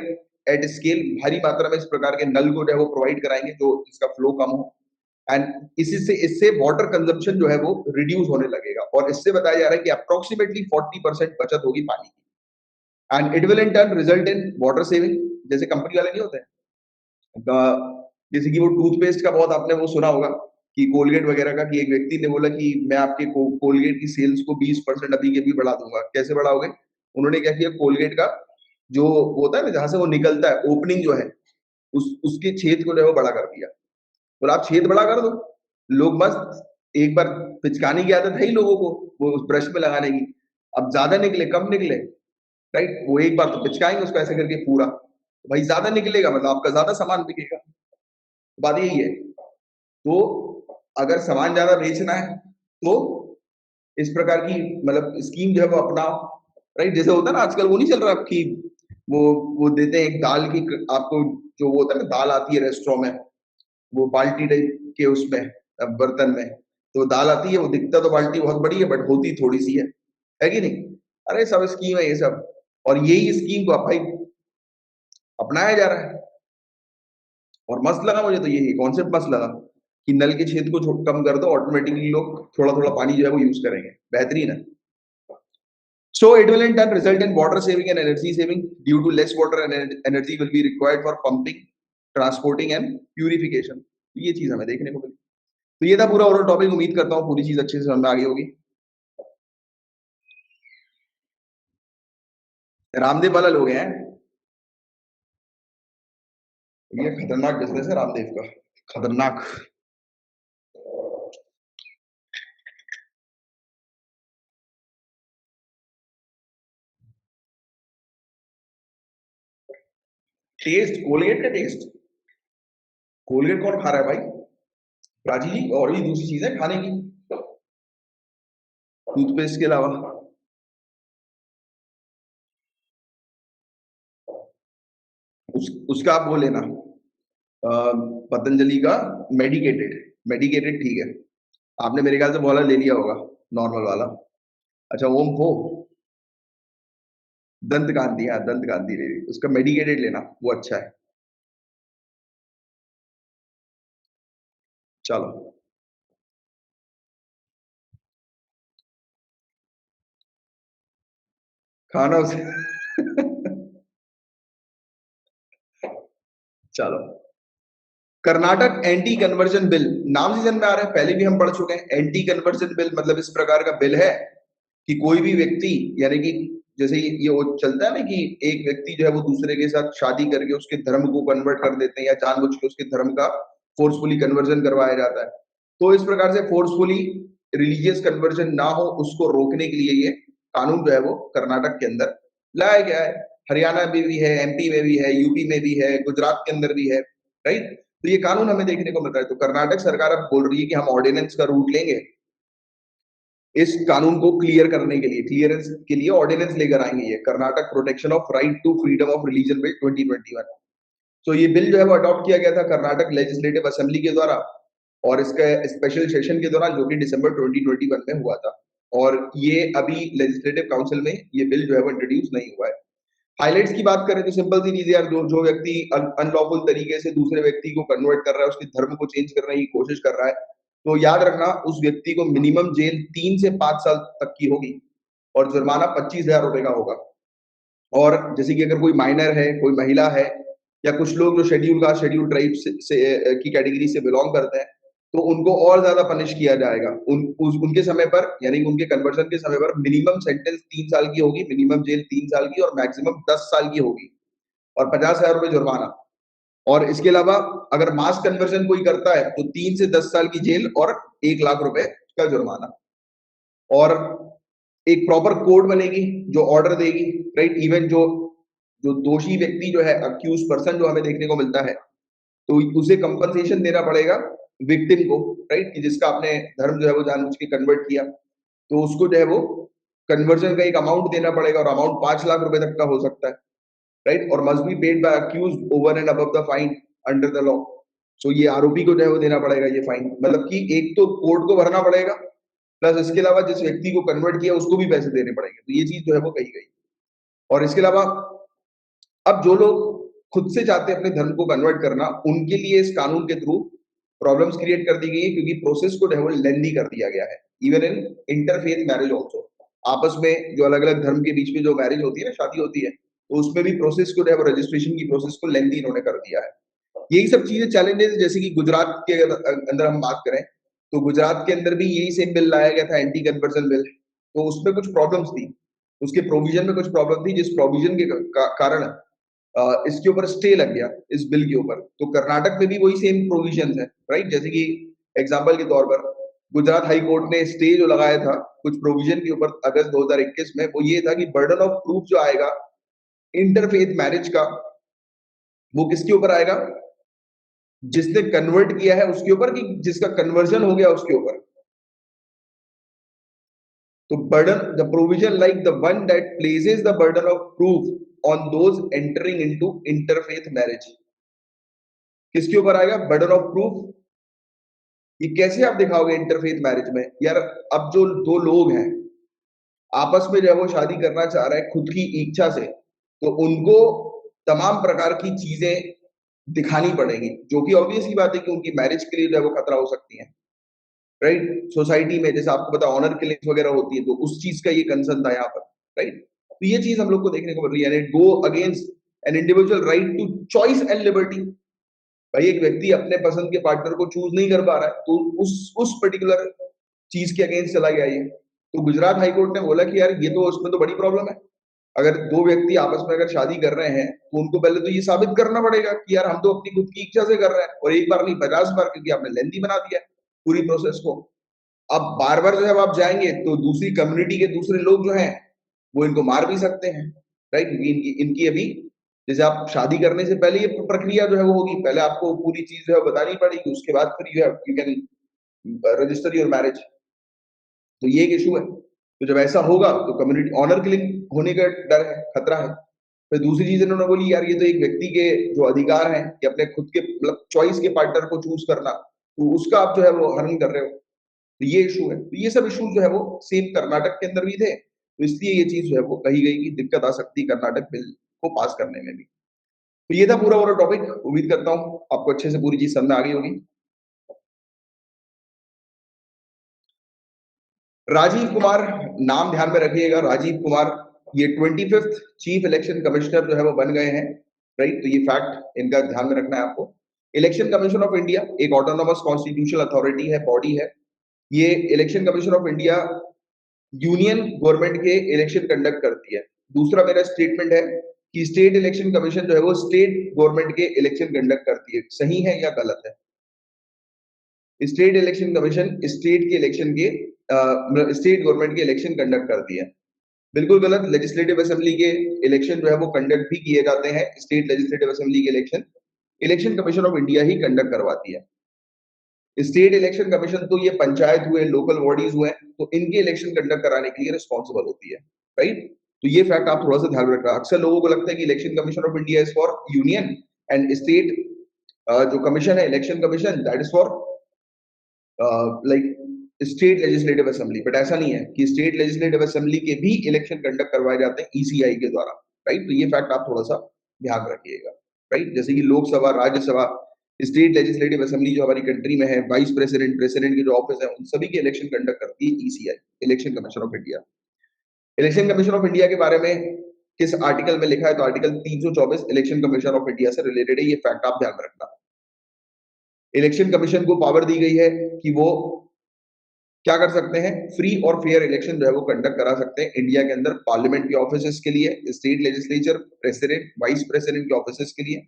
at scale, भारी मात्रा में इस प्रकार के नल को जो है वो प्रोवाइड कराएंगे जो इसका फ्लो कम हो। एंड इससे वाटर कंजम्पशन जो है वो रिड्यूस होने लगेगा। और इससे बताया जा रहा है कि अप्रोक्सीमेटली 40% बचत होगी पानी की। And it will in turn result in water saving. जैसे कंपनी वाले नहीं होते हैं, जैसे कि वो टूथपेस्ट का बहुत आपने वो सुना होगा कि कोलगेट वगैरह का, कि एक व्यक्ति ने बोला कि मैं आपके कोलगेट की सेल्स को 20% अभी के भी बढ़ा दूंगा। कैसे बढ़ाओगे? उन्होंने क्या किया, कोलगेट का जो होता है ना, जहां से वो निकलता है, ओपनिंग जो है, उसके छेद को जो है वो बड़ा कर दिया। बोला आप छेद बड़ा कर दो, लोग मस्त, एक बार पिचकाने की आदत है ही लोगों को, वो ब्रश में लगाने की। अब ज्यादा निकले कम निकले, राइट, वो एक बार तो पिचकाएंगे उसको ऐसे करके पूरा, भाई ज्यादा निकलेगा मतलब आपका ज्यादा सामान बिकेगा। बात यही है। तो अगर सामान ज्यादा बेचना है तो इस प्रकार की मतलब स्कीम जो है वो अपनाओ, राइट। जैसे होता है ना आजकल वो नहीं चल रहा आपकी, वो देते हैं एक दाल की, आपको जो वो होता है ना, दाल आती है रेस्टोरेंट में, वो बाल्टी टाइप के उसमें बर्तन में, तो दाल आती है, वो दिखता तो बाल्टी बहुत बड़ी है बट होती थोड़ी सी है कि नहीं? अरे सब स्कीम है ये सब, और यही स्कीम को भाई अपनाया जा रहा है। और मस्त लगा मुझे तो यही कॉन्सेप्ट मस्त लगा कि नल के छेद को कम कर दो, ऑटोमेटिकली लोग थोड़ा थोड़ा पानी जो है वो यूज करेंगे। बेहतरीन है। So it will in turn result in water saving and energy saving due to less water and energy will be required for pumping, transporting and purification। ये चीज हमें देखने को मिली। तो ये था पूरा ओवरऑल टॉपिक। उम्मीद करता हूँ पूरी चीज अच्छे से समझ में आ गई होगी। रामदेव वाला लोग हैं, ये खतरनाक बिजनेस है रामदेव का, खतरनाक। टेस्ट, कोलगेट का टेस्ट, कोलगेट कौन खा रहा है भाई? प्राची जी, और भी दूसरी चीज है खाने की टूथपेस्ट के अलावा। उसका आप वो लेना, पतंजलि का मेडिकेटेड, मेडिकेटेड ठीक है। आपने मेरे ख्याल से वो वाला ले लिया होगा, नॉर्मल वाला। अच्छा, ओम फो, दंत कांति, हाँ दंत कांति ले ली, उसका मेडिकेटेड लेना, वो अच्छा है। चलो खाना उसे चलो, कर्नाटक एंटी कन्वर्जन बिल, नाम से जन्म में आ रहा है, पहले भी हम पढ़ चुके हैं। एंटी कन्वर्जन बिल मतलब इस प्रकार का बिल है कि कोई भी व्यक्ति, यानी कि जैसे ये वो चलता है ना कि एक व्यक्ति जो है वो दूसरे के साथ शादी करके उसके धर्म को कन्वर्ट कर देते हैं, या जानबूझ के उसके धर्म का फोर्सफुली कन्वर्जन करवाया जाता है। तो इस प्रकार से फोर्सफुली रिलीजियस कन्वर्जन ना हो, उसको रोकने के लिए ये कानून जो है वो कर्नाटक के अंदर लाया गया है। हरियाणा में भी है, एमपी में भी है, यूपी में भी है, गुजरात के अंदर भी है, राइट। तो ये कानून हमें देखने को मिल रहा है। तो कर्नाटक सरकार अब बोल रही है कि हम ऑर्डिनेंस का रूट लेंगे, इस कानून को क्लियर करने के लिए, क्लियरेंस के लिए ऑर्डिनेंस लेकर आएंगे। ये Karnataka protection of right to freedom of religion bill 2021। तो ये बिल जो है वो अडॉप्ट किया गया था कर्नाटक लेजिस्लेटिव असेंबली के द्वारा, और इसका स्पेशल सेशन के दौरान, जो कि दिसंबर 2021 में हुआ था। और ये अभी लेजिस्लेटिव काउंसिल में ये बिल जो है वो इंट्रोड्यूस नहीं हुआ है। हाइलाइट्स की बात करें तो सिंपल सी चीज यार, जो जो व्यक्ति अनलॉफुल तरीके से दूसरे व्यक्ति को कन्वर्ट कर रहा है, उसके धर्म को चेंज करने की कोशिश कर रहा है, तो याद रखना उस व्यक्ति को मिनिमम जेल 3 से 5 साल तक की होगी, और जुर्माना 25,000 रुपए का होगा। और जैसे कि अगर कोई माइनर है, कोई महिला है, या कुछ लोग जो शेड्यूल कास्ट शेड्यूल ट्राइब की कैटेगरी से बिलोंग करते हैं, तो उनको और ज्यादा पनिश किया जाएगा। उनके समय पर, यानी कि उनके कन्वर्जन के समय पर मिनिमम सेंटेंस 3 साल की होगी, मिनिमम जेल 3 साल की, और मैक्सिमम 10 साल की होगी, और 50,000 रुपए जुर्माना। और इसके अलावा अगर मास कन्वर्जन कोई करता है तो 3 से 10 साल की जेल और 1 लाख रुपए का जुर्माना। और एक प्रॉपर कोड बनेगी जो ऑर्डर देगी, राइट। इवन जो जो दोषी व्यक्ति जो है, अक्यूज पर्सन जो हमें देखने को मिलता है, तो उसे कंपनसेशन देना पड़ेगा विक्टिम को, राइट, कि जिसका आपने धर्म जो है वो जानबूझ के कन्वर्ट किया, तो उसको जो है वो कन्वर्जन का एक अमाउंट देना पड़ेगा और अमाउंट 5 लाख रुपए तक का हो सकता है, राइट? और must be paid by accused over and above the fine under the law. So ये आरोपी को जो है वो देना पड़ेगा ये फाइन, मतलब कि एक तो कोर्ट को भरना पड़ेगा, प्लस इसके अलावा जिस व्यक्ति को कन्वर्ट किया उसको भी पैसे देने पड़ेंगे। तो ये चीज जो है वो कही गई। और इसके अलावा अब जो लोग खुद से चाहते हैं अपने धर्म को कन्वर्ट करना, उनके लिए इस कानून के थ्रू प्रॉब्लम्स क्रिएट कर दी गई है, क्योंकि प्रोसेस को जो है वो लेंदी कर दिया गया है। Even in interfaith marriage also, आपस में जो अलग अलग धर्म के बीच में जो मैरिज होती है ना, शादी होती है, तो उसमें भी प्रोसेस को जो है वो रजिस्ट्रेशन की प्रोसेस को लेंदी इन्होंने कर दिया है। यही सब चीजें चैलेंजेस, जैसे कि गुजरात के अंदर हम बात करें तो गुजरात के अंदर भी यही सेम बिल लाया गया था, एंटी कन्वर्जन बिल। तो उसमें कुछ प्रॉब्लम्स थी, उसके प्रोविजन में कुछ प्रॉब्लम थी, जिस प्रोविजन के कारण इसके ऊपर स्टे लग गया इस बिल के ऊपर। तो कर्नाटक में भी वही सेम प्रोविजन है, राइट? जैसे कि एग्जाम्पल के तौर पर गुजरात हाई कोर्ट ने स्टे जो लगाया था कुछ प्रोविजन के ऊपर अगस्त 2021 में, वो ये था कि बर्डन ऑफ प्रूफ जो आएगा इंटरफेथ मैरिज का, वो किसके ऊपर आएगा? जिसने कन्वर्ट किया है उसके ऊपर, कि जिसका कन्वर्जन हो गया उसके ऊपर। तो burden, the provision like the one that places the burden of proof on those entering into interfaith marriage, किसके ऊपर आएगा? burden of proof। ये कैसे आप दिखाओगे इंटरफेथ मैरिज में यार? अब जो दो लोग हैं आपस में जो है वो शादी करना चाह रहे हैं खुद की इच्छा से, तो उनको तमाम प्रकार की चीजें दिखानी पड़ेगी, जो कि ऑब्वियस ही बात है कि उनकी मैरिज के लिए जो है वो खतरा हो सकती है, राइट? सोसाइटी में जैसे आपको पता ऑनर किलिंग्स वगैरह होती है, तो उस चीज का ये कंसर्न था यहाँ पर, राइट? तो ये चीज हम लोग को देखने को मिल रही है, it go against an individual right to choice and liberty. भाई एक व्यक्ति अपने पसंद के पार्टनर को चूज नहीं कर पा रहा है, तो उस पर्टिकुलर चीज के अगेंस्ट चला गया ये। तो गुजरात हाईकोर्ट ने बोला कि यार ये तो उसमें तो बड़ी प्रॉब्लम है। अगर दो व्यक्ति आपस में अगर शादी कर रहे हैं तो उनको पहले तो ये साबित करना पड़ेगा कि यार हम तो अपनी खुद की इच्छा से कर रहे हैं, और एक बार नहीं 50 बार, क्योंकि आपने लेंदी बना दिया है पूरी प्रोसेस को। अब बार-बार जो है आप जाएँगे तो दूसरी कम्युनिटी के दूसरे लोग जो हैं, वो इनको मार भी सकते हैं, राइट? क्योंकि इनकी इनकी अभी जैसे आप शादी करने से पहले ये प्रक्रिया जो है वो होगी, पहले आपको पूरी चीज़ जो है बतानी पड़ेगी, उसके बाद फिर you can register your marriage. तो ये एक इश्यू है। तो जब ऐसा होगा तो कम्युनिटी ऑनर किलिंग होने का डर है, खतरा है। फिर दूसरी चीज़ इन्होंने बोली यार ये तो एक व्यक्ति के जो अधिकार हैं कि अपने खुद के मतलब चॉइस के पार्टनर को चूज़ करना, तो उसका आप जो है वो हनन कर रहे हो। तो ये इशू है। तो ये सब इश्यूज जो है वो सेम कर्नाटक के अंदर भी थे, तो इसलिए ये चीज जो है वो कही गई कि दिक्कत आ सकती है कर्नाटक बिल को पास करने में भी। तो ये था पूरा टॉपिक। उम्मीद करता हूँ आपको अच्छे से पूरी चीज समझ में आ गई होगी। राजीव कुमार, नाम ध्यान में रखिएगा, राजीव कुमार, ये 25th चीफ इलेक्शन कमिश्नर जो है वो बन गए हैं, राइट? तो ये फैक्ट इनका ध्यान में रखना है आपको। इलेक्शन कमीशन ऑफ इंडिया एक ऑटोनोमस कॉन्स्टिट्यूशनल अथॉरिटी है, बॉडी है। ये election commission of India union government के इलेक्शन कंडक्ट करती है। दूसरा मेरा स्टेटमेंट है कि स्टेट इलेक्शन कमीशन जो है वो स्टेट गवर्नमेंट के इलेक्शन कंडक्ट करती है। सही है या गलत है? स्टेट इलेक्शन कमीशन स्टेट के इलेक्शन के स्टेट गवर्नमेंट के इलेक्शन कंडक्ट करती है। बिल्कुल गलत। लेजिस्लेटिव असेंबली के इलेक्शन जो है वो कंडक्ट भी किए जाते हैं। स्टेट लेजिस्लेटिव असेंबली के election election commission of India he conduct करवाती है। स्टेट इलेक्शन कमीशन तो ये पंचायत हुए, लोकल बॉडीज हुए, तो इनके इलेक्शन कंडक्ट कराने के लिए रिस्पॉन्सिबल होती है, राइट? तो ये फैक्ट आप थोड़ा सा ध्यान में रखना। अक्सर लोगों को लगता है कि election commission of India is for union and state जो कमीशन है election commission that is for like state legislative assembly, but ऐसा नहीं है कि स्टेट लेजिस्लेटिव असेंबली के भी इलेक्शन कंडक्ट करवाए जाते हैं ईसीआई के द्वारा, राइट? तो ये फैक्ट आप थोड़ा सा ध्यान रखिएगा, राइट? जैसे कि Lok Sabha, Rajya Sabha, state legislative assembly जो हमारी कंट्री में है, वाइस प्रेसिडेंट, प्रेसिडेंट के जो ऑफिस है, उन सभी के इलेक्शन कंडक्ट करती है ECI, election commission of India. Election commission of India के बारे में किस आर्टिकल में लिखा है? तो article 324 election commission of India से रिलेटेड है। ये फैक्ट आप ध्यान में रखना। इलेक्शन कमीशन को पावर दी गई है कि वो क्या कर सकते हैं? फ्री और फेयर इलेक्शन जो है वो कंडक्ट करा सकते हैं इंडिया के अंदर, पार्लियामेंट के ऑफिसेस के लिए, state legislature, president, vice president के ऑफिसेस के लिए,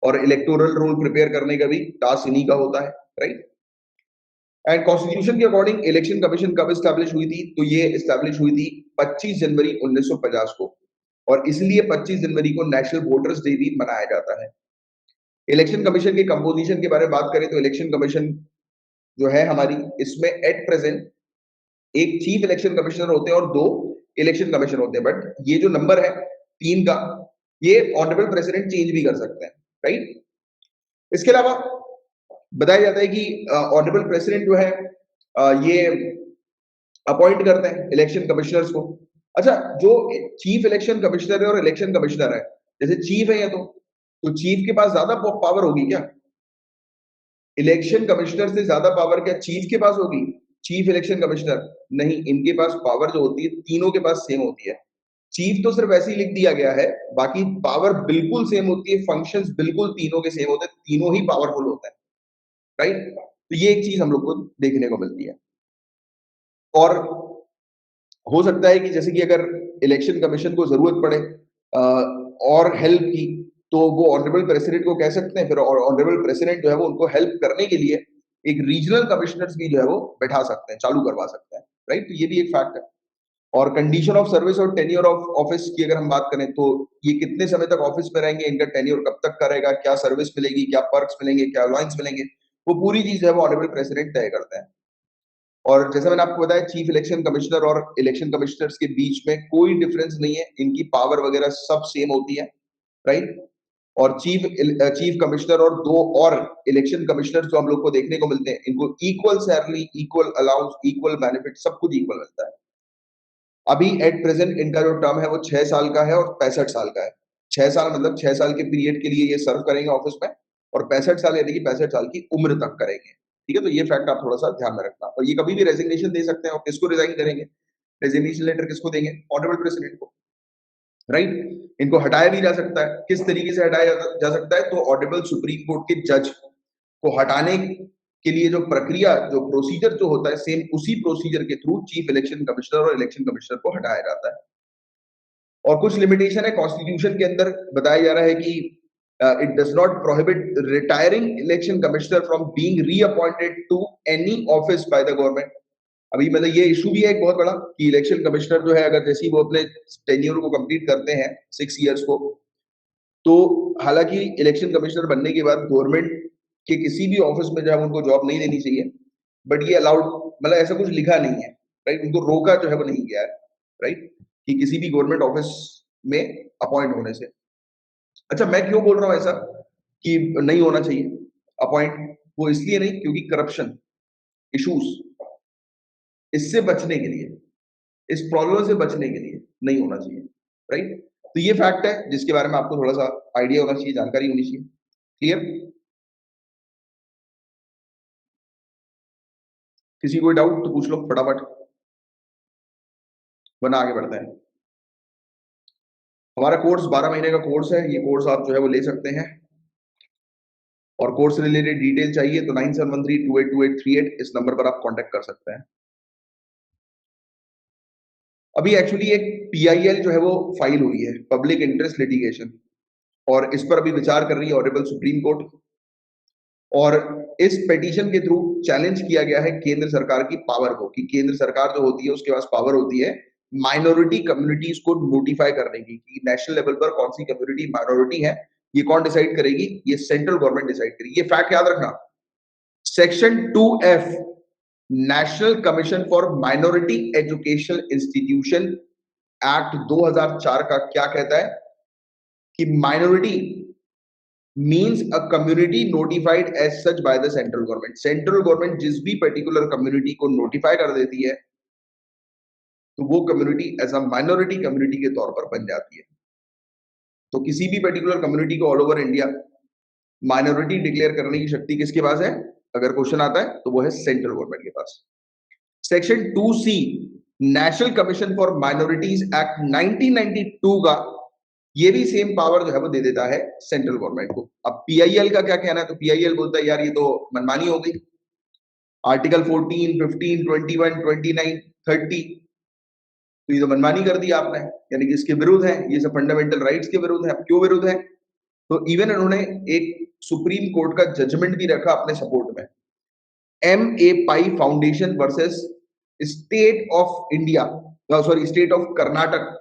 और इलेक्टोरल रोल प्रिपेयर करने का भी टास्क इन्हीं का होता है, राइट? एंड कॉन्स्टिट्यूशन के अकॉर्डिंग इलेक्शन कमीशन कब एस्टैब्लिश हुई थी? तो ये एस्टैब्लिश हुई थी 25 जनवरी 1950 को, और इसलिए 25 जनवरी को नेशनल वोटर्स डे भी मनाया जाता है। इलेक्शन कमीशन के कंपोजिशन के बारे में बात करें तो इलेक्शन कमीशन जो है हमारी, इसमें एट प्रेजेंट एक चीफ इलेक्शन कमिश्नर होते हैं और 2 इलेक्शन कमिश्नर होते हैं, बट ये जो नंबर है 3 का, ये ऑनरेबल प्रेसिडेंट चेंज भी कर सकते हैं, राइट? इसके अलावा बताया जाता है कि ऑनरेबल प्रेसिडेंट जो है ये अपॉइंट करते हैं इलेक्शन कमिश्नर्स को। अच्छा, जो चीफ इलेक्शन कमिश्नर है और इलेक्शन कमिश्नर है, जैसे चीफ है ये तो चीफ के पास ज्यादा पावर होगी क्या? इलेक्शन कमिश्नर से ज्यादा पावर क्या चीफ के पास होगी? चीफ इलेक्शन कमिश्नर नहीं, इनके पास पावर जो होती है तीनों के पास सेम होती है। चीफ तो सिर्फ ऐसे ही लिख दिया गया है, बाकी पावर बिल्कुल सेम होती है, फंक्शंस बिल्कुल तीनों के सेम होते हैं, तीनों ही पावरफुल होते हैं, राइट? तो ये एक चीज हम लोग को देखने को मिलती है। और हो सकता है कि जैसे कि अगर इलेक्शन कमीशन को जरूरत पड़े और हेल्प की, तो वो ऑनरेबल प्रेसिडेंट को कह सकते हैं, फिर ऑनरेबल प्रेसिडेंट जो है वो उनको हेल्प करने के लिए एक रीजनल कमिश्नर्स भी जो है वो बैठा सकते हैं, चालू करवा सकते हैं, राइट? तो ये भी एक फैक्ट है। और कंडीशन ऑफ सर्विस और टेन्योर ऑफ ऑफिस की अगर हम बात करें, तो ये कितने समय तक ऑफिस में रहेंगे, इनका टेन्योर कब तक करेगा, क्या सर्विस मिलेगी, क्या पर्क्स मिलेंगे, क्या अलाउंस मिलेंगे, वो पूरी चीज है वो ऑनरेबल प्रेसिडेंट तय करते हैं। और जैसा मैंने आपको बताया, चीफ इलेक्शन कमिश्नर और इलेक्शन कमिश्नर्स के बीच में कोई डिफरेंस नहीं है, इनकी पावर वगैरह सब सेम होती है, राइट? और चीफ कमिश्नर और 2 और इलेक्शन कमिश्नर जो हम लोग को देखने को मिलते हैं, इनको equal salary, equal allowance, equal benefit, सब कुछ इक्वल मिलता है। अभी एट प्रेजेंट इनका जो टर्म है वो 6 साल का है और 65 साल का है। 6 साल मतलब 6 साल के पीरियड के लिए ये सर्व करेंगे ऑफिस में, और 65 साल यानी कि 65 साल की उम्र तक करेंगे। ठीक है? तो ये फैक्ट आप थोड़ा-सा ध्यान में रखना। और ये कभी भी रेजिग्नेशन दे सकते हैं, और किसको रिजाइन करेंगे? रेजिग्नेशन लेटर किसको देंगे? ऑनरेबल प्रेसिडेंट को, राइट? इनको हटाया भी जा सकता है। किस तरीके से हटाया जा सकता है? तो ऑनरेबल सुप्रीम कोर्ट के जज को हटाने के लिए जो प्रक्रिया, जो प्रोसीजर जो होता है, सेम उसी प्रोसीजर के थ्रू चीफ इलेक्शन कमिश्नर और इलेक्शन कमिश्नर को हटाया जाता है। और कुछ लिमिटेशन है कॉन्स्टिट्यूशन के अंदर, बताया जा रहा है कि it does not prohibit retiring election commissioner from being reappointed to any office by the government. अभी मतलब ये इशू भी है एक बहुत बड़ा कि इलेक्शन कमिश्नर जो है, अगर जैसे ही वो अपने टेन्योर को कंप्लीट करते हैं 6 इयर्स को, तो हालांकि इलेक्शन कमिश्नर बनने के बाद गवर्नमेंट के किसी भी ऑफिस में जो है उनको जॉब नहीं देनी चाहिए, बट ये अलाउड, मतलब ऐसा कुछ लिखा नहीं है, राइट? उनको रोका जो है वो नहीं गया है, राइट? कि किसी भी गवर्नमेंट ऑफिस में अपॉइंट होने से। अच्छा, मैं क्यों बोल रहा हूं ऐसा कि नहीं होना चाहिए अपॉइंट? वो इसलिए नहीं क्योंकि करप्शन इश्यूज, इससे बचने के लिए, इस प्रॉब्लम से बचने के लिए नहीं होना चाहिए, राइट? तो ये फैक्ट है जिसके बारे में आपको थोड़ा सा आइडिया होना चाहिए, जानकारी होनी चाहिए। क्लियर? किसी कोई डाउट तो पूछ लो फटाफट, वरना आगे बढ़ते हैं। हमारा कोर्स 12 महीने का कोर्स है, ये कोर्स आप जो है वो ले सकते हैं। और कोर्स रिलेटेड डिटेल चाहिए तो 9713282838 इस नंबर पर आप कांटेक्ट कर सकते हैं। अभी एक्चुअली एक पीआईएल जो है वो फाइल हुई है, पब्लिक इंटरेस्ट लिटिगेशन, और इस पर अभी विचार कर रही है ऑनरेबल सुप्रीम कोर्ट। और इस पिटीशन के थ्रू चैलेंज किया गया है केंद्र सरकार की पावर को, कि केंद्र सरकार जो होती है उसके पास पावर होती है माइनॉरिटी कम्युनिटीज को नोटिफाई करने की, कि नेशनल लेवल पर कौन सी कम्युनिटी माइनॉरिटी है, ये कौन डिसाइड करेगी? ये सेंट्रल गवर्नमेंट डिसाइड करेगी। ये फैक्ट याद रखना। Section 2F national commission for minority educational institution act 2004 का क्या कहता है? कि minority means a community notified as such by the central government. Central government जिस भी पर्टिकुलर कम्युनिटी को नोटिफाई कर देती है, तो वो community as a minority community के तौर पर बन जाती है। तो किसी भी पर्टिकुलर कम्युनिटी को all over India minority declare करने की शक्ति किसके पास है? अगर क्वेश्चन आता है तो वो है सेंट्रल गवर्नमेंट के पास। Section 2C national commission for minorities act 1992 का ये भी सेम पावर जो है वो दे देता है सेंट्रल गवर्नमेंट को। अब पीआईएल का क्या कहना है? तो पीआईएल बोलता है यार ये तो मनमानी हो गई, आर्टिकल 14, 15, 21, 29, 30, तो ये तो मनमानी कर दी आपने, यानी कि इसके विरुद्ध है, ये सब फंडामेंटल राइट्स के विरुद्ध है। अब क्यों विरुद्ध है? तो इवन इन्होंने एक सुप्रीम कोर्ट का जजमेंट भी रखा अपने सपोर्ट में, M A Pai foundation versus state of India, sorry state of Karnataka,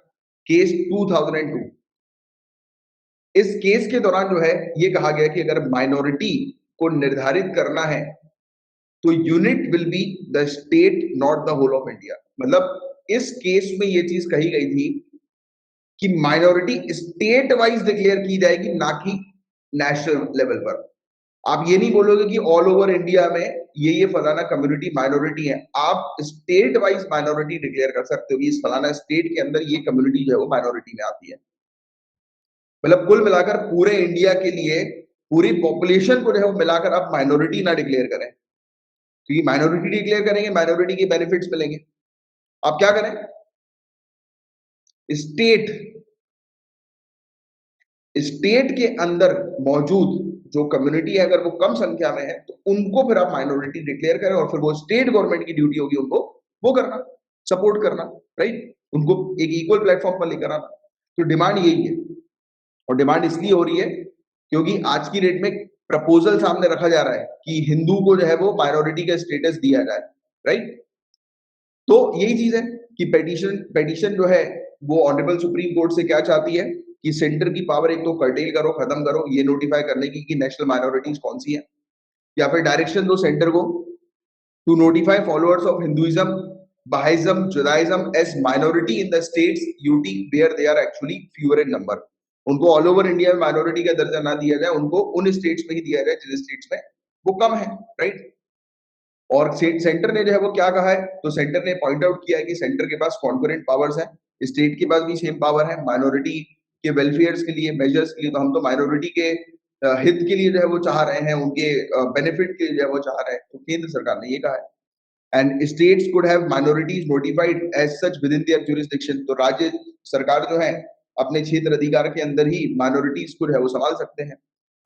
case 2002। इस केस के दौरान जो है ये कहा गया कि अगर माइनॉरिटी को निर्धारित करना है तो unit will be the state not the whole of India. मतलब इस केस में ये चीज कही गई थी कि माइनॉरिटी स्टेट वाइज डिक्लेयर की जाएगी, ना कि नेशनल लेवल पर। आप ये नहीं बोलोगे कि ऑल ओवर इंडिया में ये फलाना कम्युनिटी माइनॉरिटी है, आप स्टेट वाइज माइनॉरिटी डिक्लेयर कर सकते हो कि इस फलाना स्टेट के अंदर ये कम्युनिटी जो है वो माइनॉरिटी में आती है। मतलब कुल मिलाकर पूरे इंडिया के लिए पूरी पॉपुलेशन को जो है वो मिलाकर आप माइनॉरिटी ना डिक्लेयर करें, क्योंकि माइनॉरिटी डिक्लेयर करेंगे माइनॉरिटी के बेनिफिट्स मिलेंगे। आप क्या करें, स्टेट स्टेट के अंदर मौजूद जो कम्युनिटी है अगर वो कम संख्या में है तो उनको फिर आप माइनॉरिटी डिक्लेयर करें, और फिर वो स्टेट गवर्नमेंट की ड्यूटी होगी उनको वो करना, सपोर्ट करना, राइट, उनको एक इक्वल प्लेटफॉर्म पर लेकर आना। तो डिमांड यही है, और डिमांड इसलिए हो रही है क्योंकि आज की डेट में प्रपोजल सामने रखा जा रहा है कि हिंदू को जो है वो माइनॉरिटी का स्टेटस दिया जाए, राइट। तो यही चीज है कि पेटिशन पेटिशन जो है वो ऑनरेबल सुप्रीम कोर्ट से क्या चाहती है कि सेंटर की पावर एक तो कर्टेल करो, खत्म करो ये नोटिफाई करने की कि नेशनल माइनॉरिटीज कौन सी है, या फिर डायरेक्शन दो सेंटर को to notify followers of Hinduism, Bahaism, Judaism as minority in the states UT where they are actually fewer in number। उनको ऑल ओवर इंडिया में माइनॉरिटी का दर्जा ना दिया जाए, उनको उन स्टेट्स में ही दिया जाए जिन स्टेट्स में वो कम है, राइट। और सेंटर ने जो है वो क्या कहा है, तो सेंटर ने पॉइंट आउट किया है कि सेंटर के पास कॉन्करेंट पावर्स है, स्टेट के पास भी सेम पावर है माइनॉरिटी के वेलफेयर के लिए, मेजर्स के लिए। तो हम तो माइनॉरिटी के हित के लिए जो है वो चाह रहे हैं, उनके बेनिफिट के लिए जो है वो चाह रहे हैं, तो केंद्र सरकार ने ये कहा है। And states could have minorities notified as such within their jurisdiction. तो राज्य सरकार जो है अपने क्षेत्र अधिकार के अंदर ही माइनॉरिटीज को है वो संभाल सकते हैं।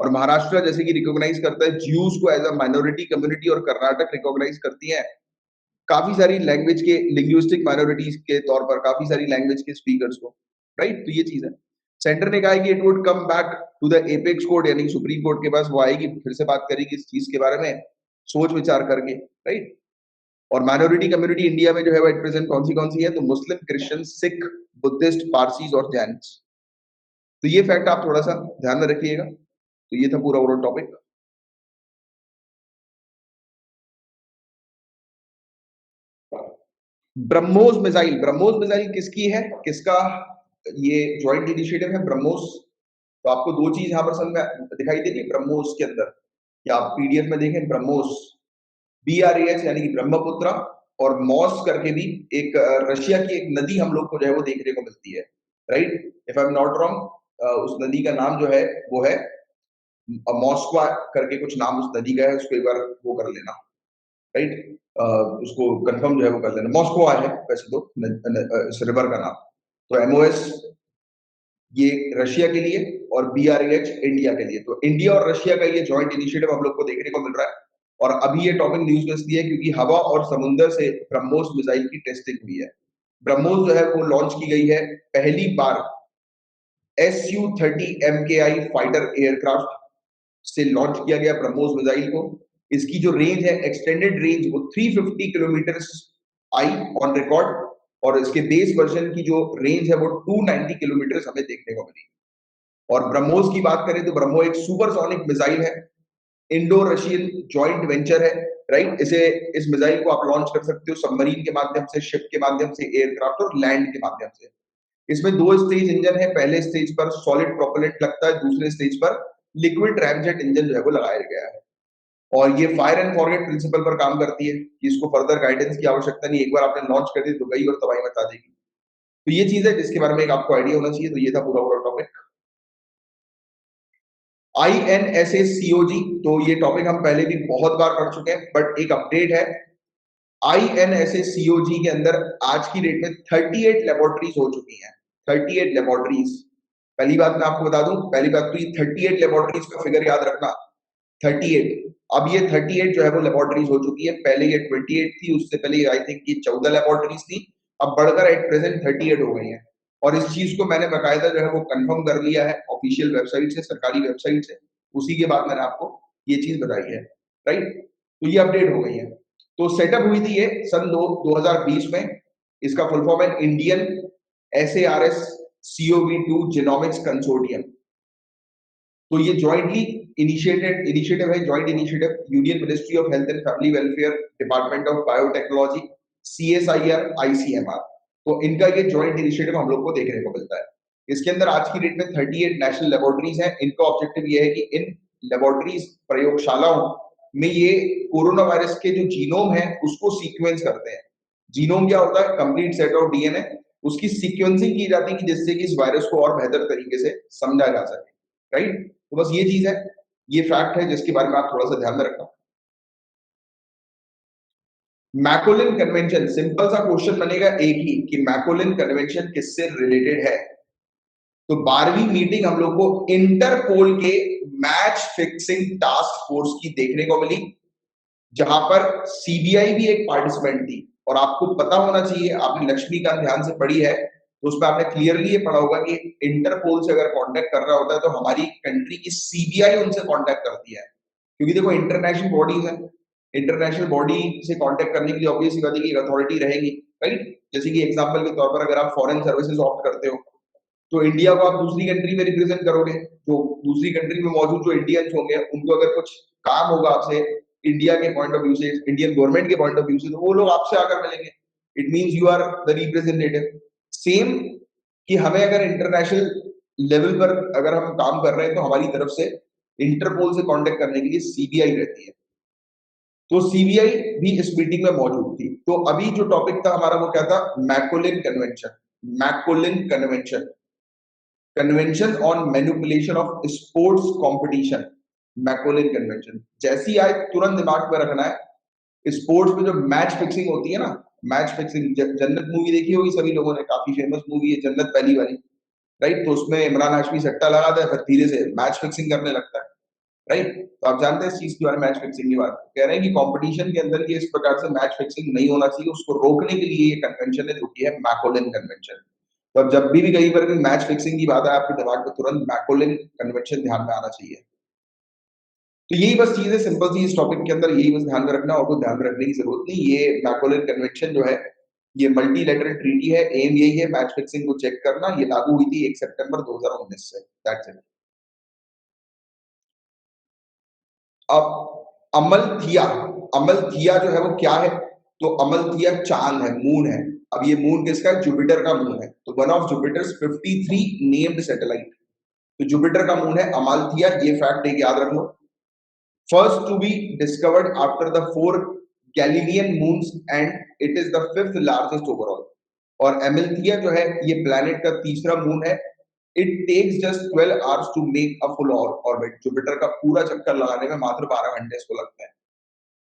और महाराष्ट्र जैसे कि रिकॉग्नाइज करता है ज्यूज को एज अ माइनॉरिटी कम्युनिटी, और कर्नाटक रिकॉग्नाइज करती है काफी सारी लैंग्वेज के लिंग्विस्टिक माइनॉरिटीज के तौर पर काफी सारी लैंग्वेज के स्पीकर्स को, राइट। तो ये चीज है, सेंटर ने कहा है कि it would come back to the apex court, यानी सुप्रीम कोर्ट के पास वो आएगी, फिर से बात करेगी इस चीज के बारे में सोच विचार करके, राइट। और माइनॉरिटी कम्युनिटी इंडिया में जो है वो एट प्रेजेंट कौन सी है, तो मुस्लिम, क्रिश्चियन, सिख, बुद्धिस्ट, पारसीज और जैन। तो ये फैक्ट आप थोड़ा सा ध्यान में रखिएगा। तो ये था पूरा ओवरऑल टॉपिक। ब्रह्मोस मिसाइल किसकी है, किसका ये ज्वाइंट इनिशिएटिव है ब्रह्मोस। तो आपको दो चीज यहाँ पर समझ में दिखाई दे रही है ब्रह्मोस के अंदर, या आप पीडीएफ में देखें ब्रह्मोस, BRAS यानी कि ब्रह्मपुत्र, और मॉस करके भी एक रशिया की एक नदी हम लोग को जो है वो देखने को मिलती है, right. If I am not wrong उस नदी का नाम जो है वो है मॉस्कवा करके कुछ नाम उस नदी का है, उसको एक बार वो कर लेना, राइट। उसको कंफर्म जो है वो कर लेना, मॉस्कवा है वैसे तो इस रिवर का नाम। तो MOS ये रशिया के लिए और BRAH इंडिया के लिए। तो इंडिया और रशिया का ये जॉइंट इनिशिएटिव हम लोग को देखने को मिल रहा है। और अभी ये टॉपिक न्यूज में इसलिए है क्योंकि हवा और समुद्र से ब्रह्मोस मिसाइल की टेस्टिंग हुई है। ब्रह्मोस जो है वो लॉन्च की गई है पहली बार Su-30 MKI फाइटर एयरक्राफ्ट से लॉन्च किया गया ब्रह्मोस मिसाइल को। इसकी जो रेंज है एक्सटेंडेड रेंज वो 350 किलोमीटर आई ऑन रिकॉर्ड, और इसके बेस वर्जन की जो रेंज है वो 290 किलोमीटर हमें देखने को मिली। और ब्रह्मोस की बात करें तो ब्रह्मो एक सुपरसोनिक मिसाइल है, इंडो रशियन जॉइंट वेंचर है, राइट। इस मिसाइल को आप लॉन्च कर सकते हो सबमरीन के माध्यम से, शिप के माध्यम से, एयरक्राफ्ट और लैंड के माध्यम से। इसमें दो स्टेज इंजन है, पहले स्टेज पर सॉलिड प्रोपेलेंट लगता है, दूसरे स्टेज पर लिक्विड रैमजेट इंजन जो है वो लगाया गया है। और ये फायर एंड फॉरगेट प्रिंसिपल पर काम करती है कि इसको फर्दर गाइडेंस की आवश्यकता नहीं, एक बार आपने लॉन्च कर दी तो गई और तबाही मचा देगी। तो ये चीज है जिसके बारे में एक आपको आइडिया होना चाहिए। तो ये था पूरा पूरा टॉपिक। INSACOG, तो ये टॉपिक हम पहले भी बहुत बार पढ़ चुके हैं, बट एक अपडेट है। INSACOG के अंदर आज की डेट में 38 लेबोरेटरीज हो चुकी हैं, 38 लेबोरेटरीज। पहली बात मैं आपको बता दूं, पहली बात तो ये 38 लेबोरेटरीज का फिगर याद रखना, 38। अब ये 38 जो है वो लेबोरेटरीज हो चुकी है, पहले ये 28 थी, उससे पहले आई थिंक ये 14 लेबोरेटरीज थी, अब बढ़कर एट प्रेजेंट 38 हो गई है। और इस चीज को मैंने बाकायदा जो है वो कंफर्म कर लिया है ऑफिशियल वेबसाइट से, सरकारी वेबसाइट से, उसी के बाद मैंने आपको ये चीज बताई है, राइट। तो ये अपडेट हो गई है। तो सेटअप हुई थी ये सन 2020 में। इसका फुल फॉर्म है Indian SARS CoV2 genomics consortium. तो ये जॉइंटली इनिशिएटिव है, joint initiative union ministry of health and family welfare, department of biotechnology, CSIR, ICMR. तो इनका ये जॉइंट इनिशिएटिव हम लोग को देखने को मिलता है। इसके अंदर आज की डेट में 38 नेशनल लेबोरेटरीज हैं। इनका ऑब्जेक्टिव ये है कि इन लेबोरेटरीज प्रयोगशालाओं में ये कोरोना वायरस के जो जीनोम है उसको सीक्वेंस करते हैं। जीनोम क्या होता है? Complete set of DNA. उसकी सीक्वेंसिंग की जाती है कि जिससे कि इस वायरस को और बेहतर तरीके से समझा जा सके, राइट? तो बस ये चीज है, ये फैक्ट है जिसके बारे में आप थोड़ा सा ध्यान में रखना। मैकोलिन कन्वेंशन, सिंपल सा क्वेश्चन बनेगा एक ही कि मैकोलिन कन्वेंशन किससे रिलेटेड है। तो 12वीं मीटिंग हम लोग को इंटरपोल के मैच फिक्सिंग टास्क फोर्स की देखने को मिली, जहां पर सीबीआई भी एक पार्टिसिपेंट थी। और आपको पता होना चाहिए, आपने लक्ष्मीकांत ध्यान से पढ़ी है तो उसमें आपने क्लियरली ये पढ़ा होगा कि इंटरपोल से अगर कांटेक्ट कर रहा होता है तो हमारी कंट्री की सीबीआई उनसे कांटेक्ट करती है, क्योंकि देखो इंटरनेशनल बॉडीज है, इंटरनेशनल बॉडी से कांटेक्ट करने के लिए ऑब्वियसली बात है कि अथॉरिटी रहेगी, राइट? जैसे कि एग्जांपल के तौर पर अगर आप फॉरेन सर्विसेज ऑप्ट करते हो तो इंडिया को आप दूसरी कंट्री में रिप्रेजेंट करोगे, तो दूसरी कंट्री में मौजूद जो इंडियंस होंगे उनको अगर कुछ काम होगा आपसे इंडिया के पॉइंट ऑफ व्यू से, इंडियन गवर्नमेंट के पॉइंट ऑफ व्यू से, तो वो लोग आपसे आकर मिलेंगे। It means you are the representative. Same कि हमें अगर इंटरनेशनल लेवल पर अगर हम काम कर रहे हैं तो हमारी तरफ से इंटरपोल से कांटेक्ट करने के लिए सीबीआई रहती है। तो सीबीआई भी इस मीटिंग में मौजूद थी। तो अभी जो टॉपिक था हमारा वो क्या था? Macolin convention. Macolin convention, convention on manipulation of sports competition, Macolin convention. जैसी आए तुरंत दिमाग में रखना है, स्पोर्ट्स में जो मैच फिक्सिंग होती है ना, मैच फिक्सिंग, जन्नत मूवी देखी होगी सभी लोगों ने, काफी फेमस मूवी है जन्नत पहली वाली, राइट? तो उसमें इमरान हाशमी सट्टा लगाता है, फिर धीरे से मैच फिक्सिंग करने लगता है, राइट? तो आप जानते हैं इस चीज के बारे में, मैच फिक्सिंग की बात कह रहे हैं कि कंपटीशन के अंदर ये इस प्रकार से मैच फिक्सिंग नहीं होना चाहिए, उसको रोकने के लिए ये कन्वेंशन है जो कि है मैकोलिन कन्वेंशन। तो अब जब भी कहीं पर भी मैच फिक्सिंग की बात है आपके दिमाग में तुरंत मैकोलिन कन्वेंशन ध्यान में आना चाहिए। तो यही बस चीज है, सिंपल सी इस टॉपिक के अंदर यही बस ध्यान में रखना, और कुछ ध्यान में रखने की जरूरत नहीं। ये मैकोलिन कन्वेंशन जो है ये मल्टीलैटरल ट्रीटी है, एम यही है मैच फिक्सिंग को चेक करना। ये लागू हुई थी 1 सितंबर 2019 से, दैट्स इट। अब अमलथिया, अमलथिया जो है वो क्या है? तो अमलथिया चांद है, मून है। अब ये मून किसका है? जुपिटर का मून है। तो one of Jupiter's 53 named satellite, तो जुपिटर का मून है अमाल्थिया। ये फैक्ट एक याद रख लो। First to be discovered after the 4 Galilean moons and it is the 5th largest overall. और एमल्थिया जो है ये प्लैनेट का तीसरा मून है। It takes just 12 hours to make a full orbit. Jupiter का पूरा चक्कर लगाने में मात्र 12 घंटे इसको लगता है।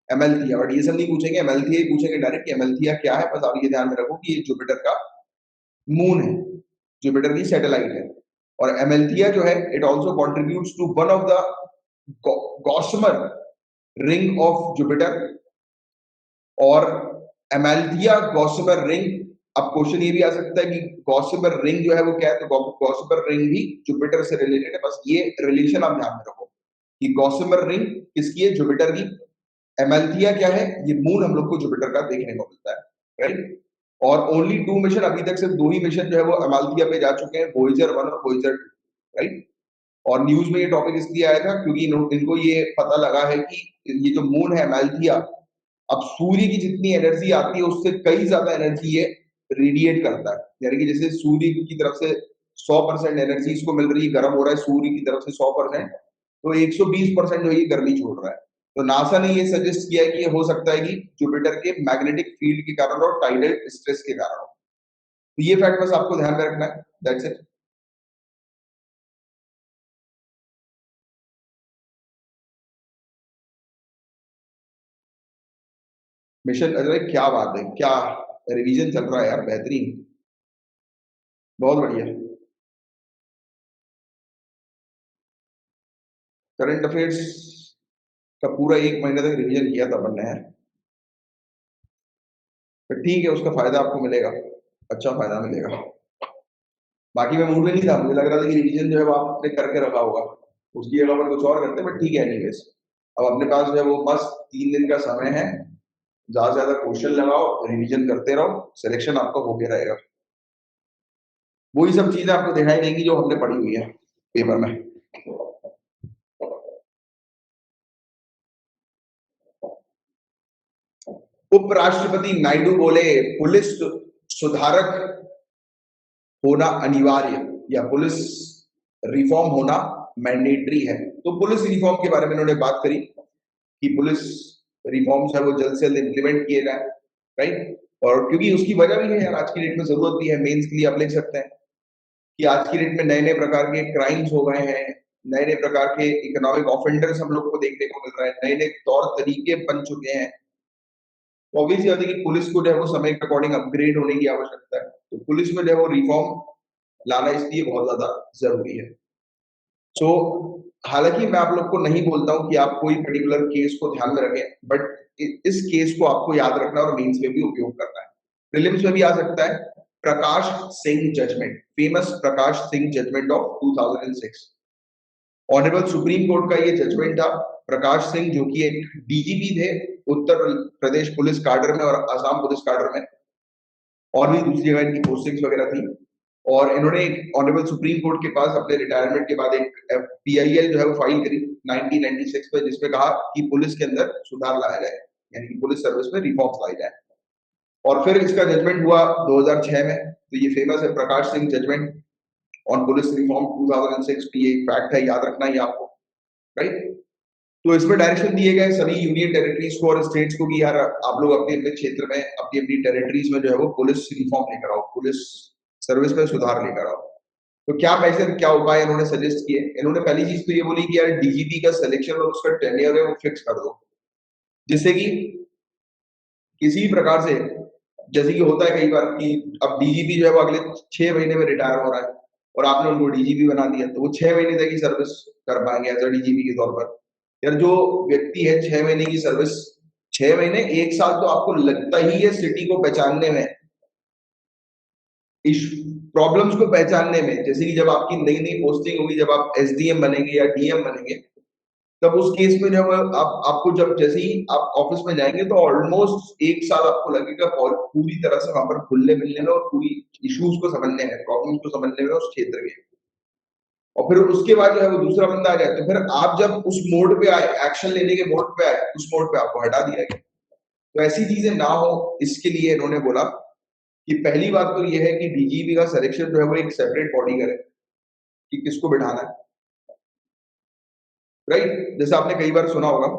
एमल्थिया, बट ये सब नहीं पूछेंगे, एमल्थिया ही पूछेंगे डायरेक्ट कि एमल्थिया क्या है। बस आप ये ध्यान में रखो कि ये जुपिटर का मून है, जुपिटर की सैटेलाइट है। और एमल्थिया जो है it also contributes to one of the gossamer ring of Jupiter. और एमल्थिया गॉसमर रिंग, अब क्वेश्चन ये भी आ सकता है कि गॉसमर रिंग जो है वो क्या है? तो गॉसमर रिंग भी जुपिटर से रिलेटेड है। बस ये रिलेशन आप ध्यान में रखो कि गॉसमर रिंग किसकी है? जुपिटर की। एमल्थिया क्या है? ये मून हम लोग को जुपिटर का देखने को मिलता है, राइट? और ओनली 2 मिशन, अभी तक सिर्फ 2 ही मिशन जो है वो एमल्थिया पे जा चुके हैं, वोयेजर 1 और वोयेजर 2, राइट? और न्यूज में ये टॉपिक इसलिए आया था क्योंकि इनको ये पता लगा है कि ये जो मून है एमल्थिया, अब सूर्य की जितनी एनर्जी आती है उससे कई ज्यादा एनर्जी ये रेडिएट करता है। यानी कि जैसे सूर्य की तरफ से 100% एनर्जी इसको मिल रही है, गर्म हो रहा है सूर्य की तरफ से 100%, तो 120% जो ये गर्मी छोड़ रहा है। तो नासा ने ये सजेस्ट किया है कि ये हो सकता है कि जुपिटर के मैग्नेटिक फील्ड के कारण और टाइडल स्ट्रेस के कारण। तो ये फैक्ट बस आपको ध्यान में रखना है, दैट्स इट। मिशन, अरे क्या बात है, क्या रिवीजन चल रहा है यार, बेहतरीन, बहुत बढ़िया। करंट अफेयर्स का पूरा 1 महीने तक रिवीजन किया था अपन ने यार। तो ठीक है, उसका फायदा आपको मिलेगा, अच्छा फायदा मिलेगा। बाकी मैं मूड में नहीं था, मुझे लग रहा था कि रिवीजन जो है वो आपने करके रखा होगा, उसकी जगह पर कुछ और करते, बट ठीक है एनीवेज। अब अपने पास जो है वो बस 3 दिन का समय है, ज्यादा से ज्यादा क्वेश्चन लगाओ, रिवीजन करते रहो, सिलेक्शन आपका होके रहेगा। वही सब चीजें आपको दिखाई देंगी जो हमने पढ़ी हुई है पेपर में। उपराष्ट्रपति नायडू बोले पुलिस सुधारक होना अनिवार्य या पुलिस रिफॉर्म होना मैंडेटरी है। तो पुलिस रिफॉर्म के बारे में उन्होंने बात करी कि पुलिस रिफॉर्म्स है वो जल्द से जल्द इम्प्लीमेंट किए जाए, राइट। और क्योंकि उसकी वजह भी है यार, आज की डेट में जरूरत भी है। मेंस के लिए आप लिख सकते हैं कि आज की डेट में नए नए प्रकार के क्राइम्स हो गए हैं, नए नए प्रकार के इकोनॉमिक ऑफेंडर्स हम लोग को देखने को मिल रहा है, नए नए तौर तरीके बन चुके हैं। तो ऑब्वियस बात है कि पुलिस को जो है वो समय के अकॉर्डिंग अपग्रेड होने की आवश्यकता है। तो पुलिस में जो है वो रिफॉर्म लाना इसलिए बहुत ज्यादा जरूरी है। सो हालांकि मैं आप लोग को नहीं बोलता हूं कि आप कोई पर्टिकुलर केस को ध्यान में रखें, बट इस केस को आपको याद रखना और मेंस में भी उपयोग करना है। प्रीलिम्स में भी आ सकता है। Prakash Singh judgement, famous Prakash Singh judgement of 2006। Honourable supreme court का ये जजमेंट था। प्रकाश सिंह जो कि एक डीजीपी थे उत्तर प्रदेश पुलिस काडर में और आसाम पुलिस काडर में, और भी दूसरी जगह इनकी पोस्टिंग्स वगैरह थी। और इन्होंने एक ऑनरेबल सुप्रीम कोर्ट के पास अपने रिटायरमेंट के बाद एक पीआईएल जो है वो फाइल करी 1996 में, जिसमें कहा कि पुलिस के अंदर सुधार लाया जाए, यानी कि पुलिस सर्विस में रिफॉर्म्स लाए जाए। और फिर इसका जजमेंट हुआ 2006 में। तो ये फेमस है Prakash Singh judgement on police reform 2006। ये फैक्ट है, याद रखना है आपको, राइट। तो इसमें डायरेक्शन दिए गए सभी यूनियन टेरिटरीज को और स्टेट्स को कि यार आप लोग अपने अपने क्षेत्र में अपनी अपनी टेरिटरीज में जो है वो पुलिस रिफॉर्म लेकर आओ, पुलिस सर्विस में सुधार लेकर आओ। तो क्या मेजर, क्या उपाय इन्होंने सजेस्ट किए? इन्होंने पहली चीज तो ये बोली कि यार डीजीपी का सिलेक्शन और उसका टेन्योर है वो फिक्स कर दो, जिससे कि किसी भी प्रकार से, जैसे कि होता है कई बार कि अब डीजीपी जो है वो अगले 6 महीने में रिटायर हो रहा है और आपने उनको डीजीपी बना दिया, तो वो 6 महीने तक ही सर्विस कर पाएंगे एज अ डीजीपी के तौर पर। यार जो व्यक्ति है 6 महीने की सर्विस, 6 महीने 1 साल तो आपको लगता ही है सिटी को पहचानने में, इस प्रॉब्लम्स को पहचानने में। जैसे कि जब आपकी नई नई पोस्टिंग होगी, जब आप एसडीएम बनेंगे या डीएम बनेंगे, तब उस केस में जब आपको जब जैसे ही आप ऑफिस में जाएंगे तो ऑलमोस्ट 1 साल आपको लगेगा और पूरी तरह से वहां पर घुलने मिलने में और पूरी इश्यूज को समझने में, प्रॉब्लम्स को समझने में उस क्षेत्र के। और फिर उसके बाद जो है वो दूसरा बंदा आ जाए, तो फिर आप जब उस मोड पे आए, एक्शन लेने के मोड पे आए, उस मोड पे आपको हटा दिया गया। तो ऐसी चीजें ना हो, इसके लिए इन्होंने बोला कि पहली बात तो ये है कि डीजीपी का सिलेक्शन जो है वो एक सेपरेट बॉडी करे कि किसको बिठाना है, राइट। जैसे आपने कई बार सुना होगा,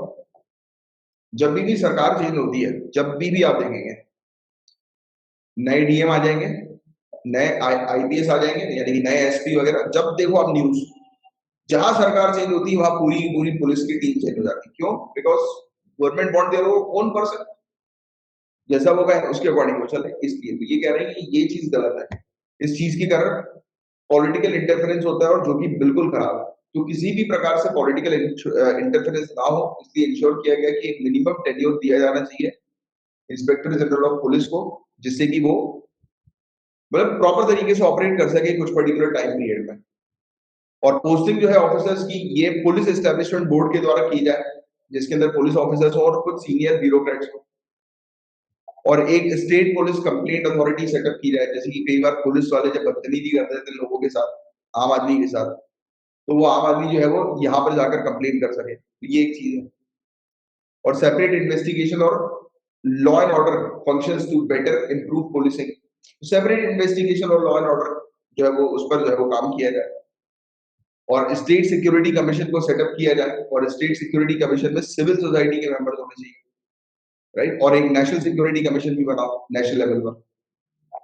जब भी सरकार चेंज होती है, जब भी आप देखेंगे नए डीएम आ जाएंगे, नए आईपीएस आ जाएंगे, यानी कि नए एसपी वगैरह। जब देखो आप न्यूज, जहां सरकार चेंज होती है वहां पूरी की पूरी पुलिस की टीम चेंज हो जाती है। क्यों? Because government want their own person, जैसा वो कहे उसके अकॉर्डिंग वो चले। इसलिए तो ये कह रहे हैं कि ये चीज गलत है, इस चीज के कारण पॉलिटिकल इंटरफेरेंस होता है और जो कि बिल्कुल खराब है। तो किसी भी प्रकार से पॉलिटिकल इंटरफेरेंस ना हो, इसलिए इंश्योर किया गया कि एक मिनिमम टेन्योर दिया जाना चाहिए इंस्पेक्टर जनरल ऑफ पुलिस को, जिससे कि वो मतलब प्रॉपर तरीके से ऑपरेट कर सके कुछ पर्टिकुलर टाइम पीरियड में। और पोस्टिंग जो है ऑफिसर्स की, ये पुलिस एस्टेब्लिशमेंट बोर्ड के द्वारा की जाए, जिसके अंदर पुलिस ऑफिसर्स हो और कुछ सीनियर ब्यूरोक्रेट्स हो। और एक state police complaint authority setup की जाए, जैसे कि कई बार पुलिस वाले जब बदतमीजी करते थे लोगों के साथ, आम आदमी के साथ, तो वो आम आदमी जो है वो यहाँ पर जाकर कंप्लेन कर सके। तो ये एक चीज है। और सेपरेट इन्वेस्टिगेशन और law and order functions to better improve policing. Separate investigation और लॉ एंड ऑर्डर जो है वो उस पर जो है वो काम किया जाए। और स्टेट सिक्योरिटी कमीशन को सेटअप किया जाए, और स्टेट सिक्योरिटी कमीशन में सिविल सोसाइटी के मेंबर्स होने चाहिए, राइट। और एक नेशनल सिक्योरिटी कमीशन भी बनाओ नेशनल लेवल पर।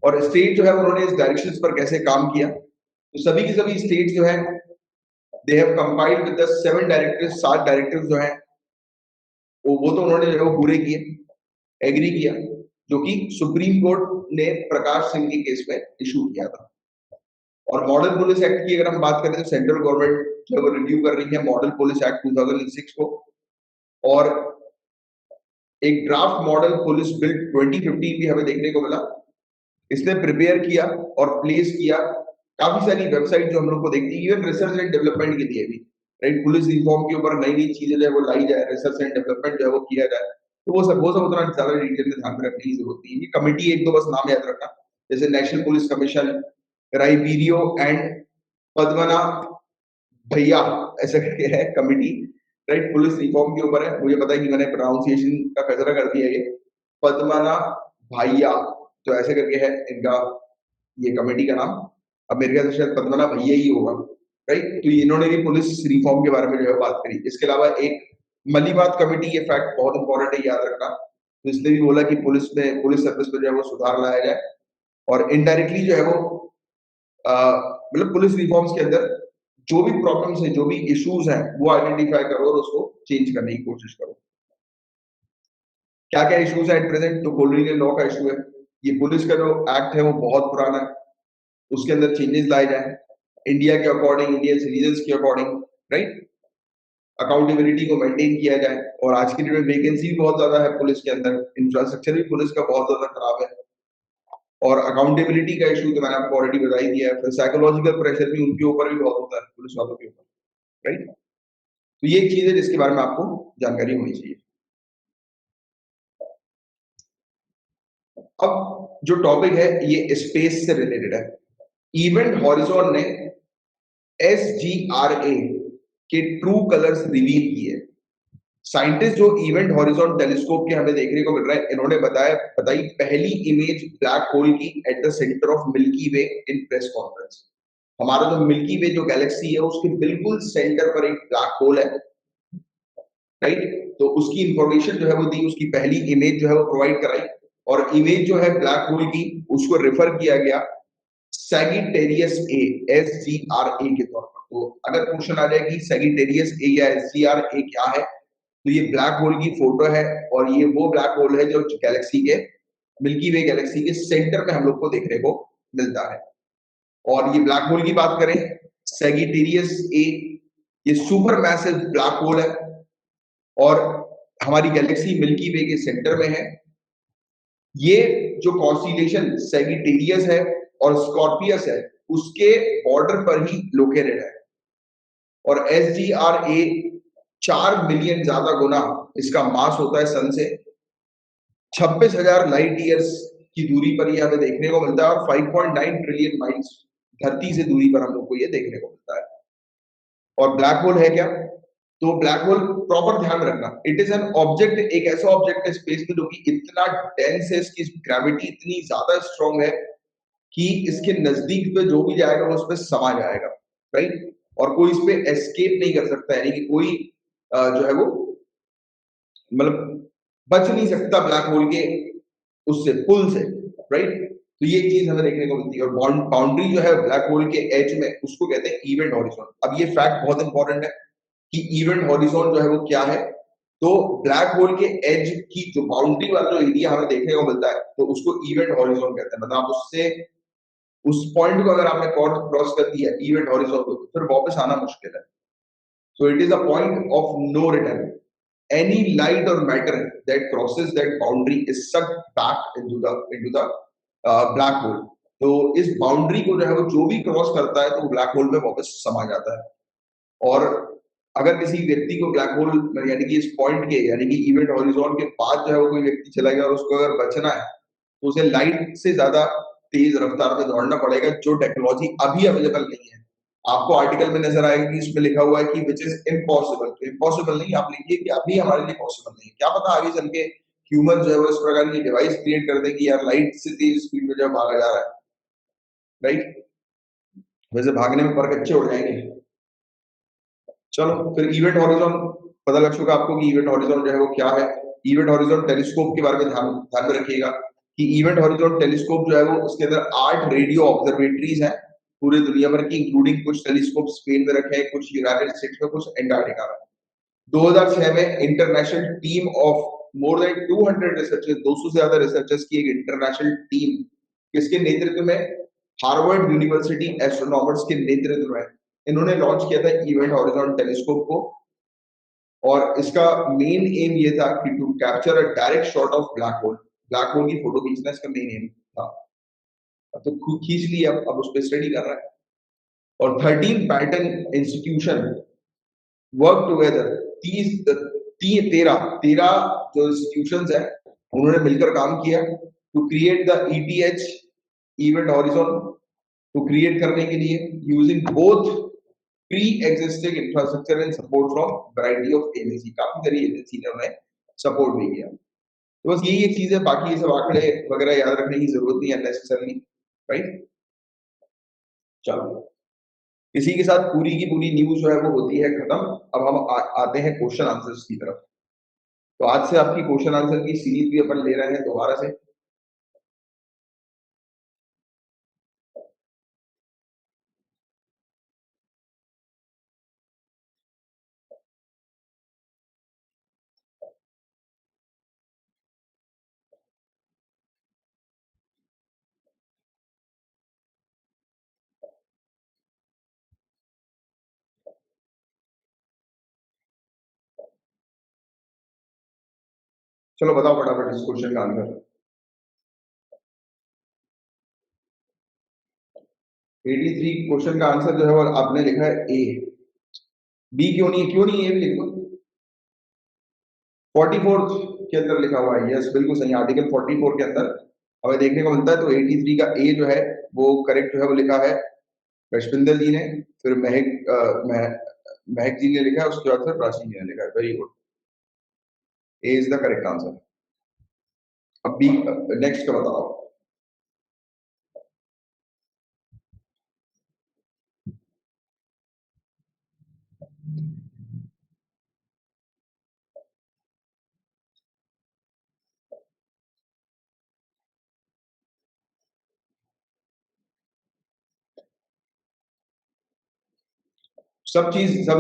और स्टेट जो है उन्होंने इस डायरेक्शंस पर कैसे काम किया, तो सभी की सभी स्टेट जो है they have compiled with the 7 directives, 7 directives जो हैं वो तो उन्होंने जो है वो पूरे किए, एग्री किया, जो कि सुप्रीम कोर्ट ने प्रकाश सिंह के केस में इशू किया था। और मॉडल पुलिस एक्ट की अगर हम बात करें तो सेंट्रल गवर्नमेंट जो है वो रिव्यू कर रही है मॉडल पुलिस एक्ट 2006 को। और एक ड्राफ्ट मॉडल पुलिस बिल 2015 भी हमें देखने को मिला। इसने प्रिपेयर किया और प्लेस किया काफी सारी वेबसाइट जो हम लोग को देखती है, इवन रिसर्च एंड डेवलपमेंट के लिए भी, राइट। पुलिस रिफॉर्म के ऊपर नई नई चीजें जो है वो लाई जाए, रिसर्च एंड डेवलपमेंट जो है वो किया जाए। तो वो सब उतना ज्यादा डिटेल में ध्यान में रखने की जरूरत नहीं है। कमिटी एक दो बस नाम याद रखना, जैसे नेशनल पुलिस कमीशन, राइबीरियो एंड पद्मना भैया, ऐसा करके है कमिटी, राइट, पुलिस रिफॉर्म के ऊपर है। मुझे पता है कि मैंने प्रोनाउंसिएशन का कचरा कर दिया ये, पद्मना भाइया तो ऐसे करके है इनका ये कमेटी का नाम। अब मेरे ख्याल से शायद पद्मना भैया ही होगा, राइट। तो इन्होंने भी पुलिस रिफॉर्म के बारे में जो है बात करी। इसके अलावा एक मलीबाग कमेटी, ये फैक्ट बहुत इंपॉर्टेंट है, याद रखना। तो इसने भी बोला कि पुलिस में, पुलिस सर्विस में जो है वो सुधार लाया जाए, और इनडायरेक्टली जो है वो मतलब पुलिस रिफॉर्म्स के अंदर जो भी प्रॉब्लम्स है, जो भी इश्यूज हैं, वो आइडेंटिफाई करो और उसको चेंज करने की कोशिश करो। क्या क्या इश्यूज है एट प्रेजेंट? तो कॉलोनियल लॉ का इशू है। ये पुलिस का जो एक्ट है वो बहुत पुराना है, उसके अंदर चेंजेस लाए जाए इंडिया के अकॉर्डिंग, इंडियन सिटीजन के अकॉर्डिंग, राइट। अकाउंटेबिलिटी को मेंटेन किया जाए, और आज की डेट में वैकेंसी भी बहुत ज्यादा है पुलिस के अंदर, इंफ्रास्ट्रक्चर भी पुलिस का बहुत ज्यादा खराब है, और अकाउंटेबिलिटी का इशू तो मैंने आपको ऑलरेडी बता ही दिया है। फिर साइकोलॉजिकल प्रेशर भी उनके ऊपर भी बहुत होता है, पुलिस वालों के ऊपर, राइट। तो ये एक चीज है जिसके बारे में आपको जानकारी होनी चाहिए। अब जो टॉपिक है ये स्पेस से रिलेटेड है। इवेंट हॉरिजॉन ने SGRA के ट्रू कलर्स रिवील किए। साइंटिस्ट जो इवेंट हॉरिजॉन टेलीस्कोप के हमें देखने को मिल रहा है, इन्होंने बताई पहली इमेज ब्लैक होल की at the centre of milky way in press conference. हमारा जो मिल्की वे जो गैलेक्सी है उसके बिल्कुल सेंटर पर एक ब्लैक होल है, राइट। तो उसकी इंफॉर्मेशन जो है वो दी, उसकी पहली इमेज जो है वो प्रोवाइड कराई, और इमेज जो है ब्लैक होल की उसको रेफर किया गया सैगिटेरियस ए, SGRA के तौर पर। तो अगर क्वेश्चन आ जाए कि सैगिटेरियस ए या SGRA क्या है, तो ये ब्लैक होल की फोटो है, और ये वो ब्लैक होल है जो गैलेक्सी के, मिल्की वे गैलेक्सी के सेंटर में हम लोग को देखने को मिलता है। और ये ब्लैक होल की बात करें, सैगिटेरियस ए, ये सुपर मैसिव ब्लैक होल है, और हमारी गैलेक्सी मिल्की वे के सेंटर में है। ये जो कॉन्स्टिलेशन सैगिटेरियस है और स्कॉर्पियस है, उसके बॉर्डर पर ही लोकेटेड है, और SGRA 4 मिलियन ज्यादा गुना इसका मास होता है सन से। 26,000 लाइट ईयर्स की दूरी पर ये हमें देखने को मिलता है, और 5.9 ट्रिलियन माइल्स धरती से दूरी पर हम लोग को ये देखने को मिलता है। और ब्लैक होल है क्या? तो ब्लैक होल, प्रॉपर ध्यान रखना, इट इज एन ऑब्जेक्ट, एक ऐसा ऑब्जेक्ट है स्पेस में जो कि इतना डेंस है, इसकी ग्रेविटी इतनी ज्यादा स्ट्रांग है कि इसके नजदीक पे जो भी जाएगा वो उस पर समा जाएगा, राइट। और कोई इस पे एस्केप नहीं कर सकता, यानी कि कोई जो है वो मतलब बच नहीं सकता ब्लैक होल के उससे, पुल से, राइट। तो ये चीज हमें देखने को मिलती है। और बाउंड्री जो है ब्लैक होल के एज में, उसको कहते हैं इवेंट हॉरिजॉन। अब ये फैक्ट बहुत इंपॉर्टेंट है कि इवेंट हॉरिजॉन जो है वो क्या है। तो ब्लैक होल के एज की जो बाउंड्री वाला जो एरिया हमें देखने को मिलता है, तो उसको इवेंट हॉरिजॉन कहते हैं। मतलब आप उससे, उस पॉइंट को अगर आपने क्रॉस कर दिया इवेंट हॉरिजॉन को, तो फिर वापस आना मुश्किल है। So it is a point of no return. Any light or matter that crosses that boundary is sucked back into the black hole. तो इस बाउंड्री को जो है वो जो भी क्रॉस करता है तो वो ब्लैक होल में वापस समा जाता है। और अगर किसी व्यक्ति को ब्लैक होल यानी कि इस पॉइंट के, यानी कि इवेंट हॉरिजॉन के बाद जो है वो कोई व्यक्ति चला गया और उसको अगर बचना है, तो उसे लाइट से ज्यादा तेज रफ्तार में दौड़ना पड़ेगा, जो टेक्नोलॉजी अभी अवेलेबल नहीं है। आपको आर्टिकल में नजर आएगा कि इसमें लिखा हुआ है कि विच इज इम्पॉसिबल। तो इम्पॉसिबल नहीं, आप लिखिए कि अभी हमारे लिए पॉसिबल नहीं है। क्या पता आगे चल के ह्यूमन जो है वो इस प्रकार की डिवाइस क्रिएट कर दे कि यार लाइट से तेज स्पीड में जो भागा जा रहा है, राइट। वैसे भागने में पर कच्चे उड़ जाएंगे। चलो फिर इवेंट हॉरिजॉन पता लग चुका आपको कि इवेंट हॉरिजॉन जो है वो क्या है। इवेंट हॉरिजॉन टेलीस्कोप के बारे में ध्यान में रखिएगा कि इवेंट हॉरिजॉन टेलीस्कोप जो है वो, उसके अंदर 8 रेडियो ऑब्जर्वेटरीज हैं पूरे दुनिया भर की, इंक्लूडिंग कुछ टेलीस्कोप स्पेन में रखे हैं, कुछ यूनाइटेड स्टेट्स में, कुछ अंटार्कटिका में। 2006 में international team of more than 200 researchers, 200 से ज्यादा रिसर्चर्स की एक इंटरनेशनल टीम, किसके नेतृत्व में? हार्वर्ड यूनिवर्सिटी एस्ट्रोनॉमर्स के नेतृत्व में इन्होंने लॉन्च किया था इवेंट हॉरिजॉन टेलीस्कोप को। और इसका मेन एम ये था कि to capture a direct shot of black hole, black hole की फोटो खींचना इसका मेन एम था। तो खींच लिया, अब उस पर स्टडी कर रहा है। और 13 पैटर्न इंस्टीट्यूशन वर्क टुगेदर, 13 जो इंस्टीट्यूशंस है उन्होंने मिलकर काम किया to create the ETH event horizon, to create करने के लिए using both pre existing infrastructure and support from variety of agency, काफी सारी एजेंसी ने उन्हें सपोर्ट भी किया। तो बस यही एक चीज है, बाकी ये सब आंकड़े वगैरह याद रखने की जरूरत नहीं है नेसेसरली, राइट। चलो, इसी के साथ पूरी की पूरी न्यूज जो है वो होती है खत्म। अब हम आते हैं क्वेश्चन आंसर्स की तरफ। तो आज से आपकी क्वेश्चन आंसर की सीरीज भी अपन ले रहे हैं दोबारा से। चलो बताओ फटाफट इस क्वेश्चन का आंसर। 83 क्वेश्चन का आंसर जो है वो आपने लिखा है ए। बी क्यों नहीं है, क्यों नहीं, ए भी लिख दो। 44 के अंदर लिखा हुआ है, यस बिल्कुल सही, आर्टिकल 44 के अंदर हमें देखने को मिलता है। तो 83 का ए जो है वो करेक्ट जो है वो लिखा है रशविंदर जी ने, फिर महक जी ने लिखा है, उसके बाद फिर प्राची जी ने लिखा है। Very good, A is the correct answer. अब बी नेक्स्ट का बताओ। सब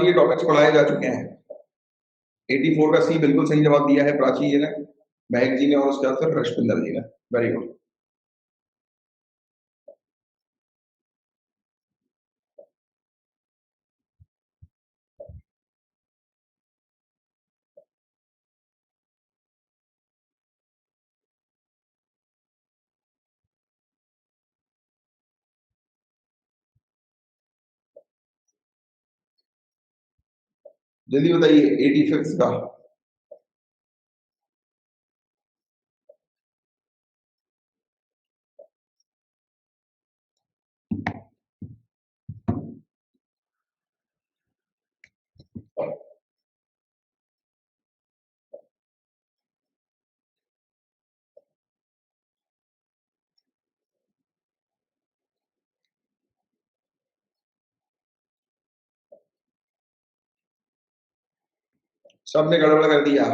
ये टॉपिक्स पढ़ाए जा चुके हैं। 84 का सी बिल्कुल सही जवाब दिया है प्राची जी ने, महक जी ने, और उसके बाद फिर रशविंदर जी ने। Very good. जल्दी बताइए 85 का। सबने गड़बड़ कर दिया।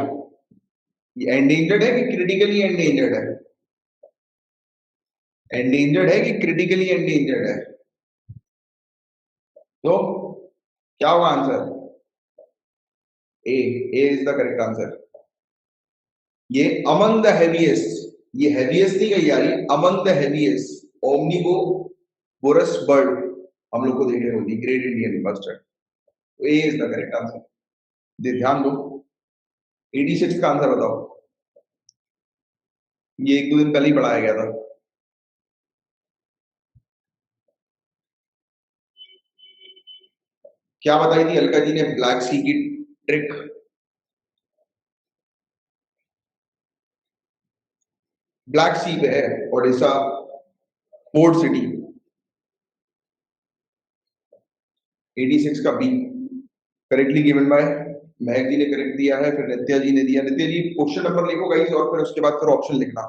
ये एंडेंजर्ड है कि क्रिटिकली एंडेंजर्ड है? एंडेंजर्ड है कि क्रिटिकली एंडेंजर्ड है? तो क्या होगा answer? A, A is the correct answer. ये अमंग द हेवीएस्ट, ये हेवीएस्ट नहीं कही जा रही, among the heaviest omnivorous bird हम लोग को देखने को मिली, ग्रेट इंडियन बस्टर्ड। तो ए इज द करेक्ट आंसर। ध्यान दो। 86 का आंसर बताओ। ये एक दो दिन पहले ही पढ़ाया गया था। क्या बताई थी अलका जी ने ब्लैक सी की ट्रिक? ब्लैक सी पे है ओडिशा, पोर्ट सिटी। 86 का बी करेक्टली गिवन बाय महक जी ने करेक्ट दिया है, फिर नित्या जी ने दिया। नित्या जी क्वेश्चन नंबर लिखो गाइस, और फिर उसके बाद फिर ऑप्शन लिखना।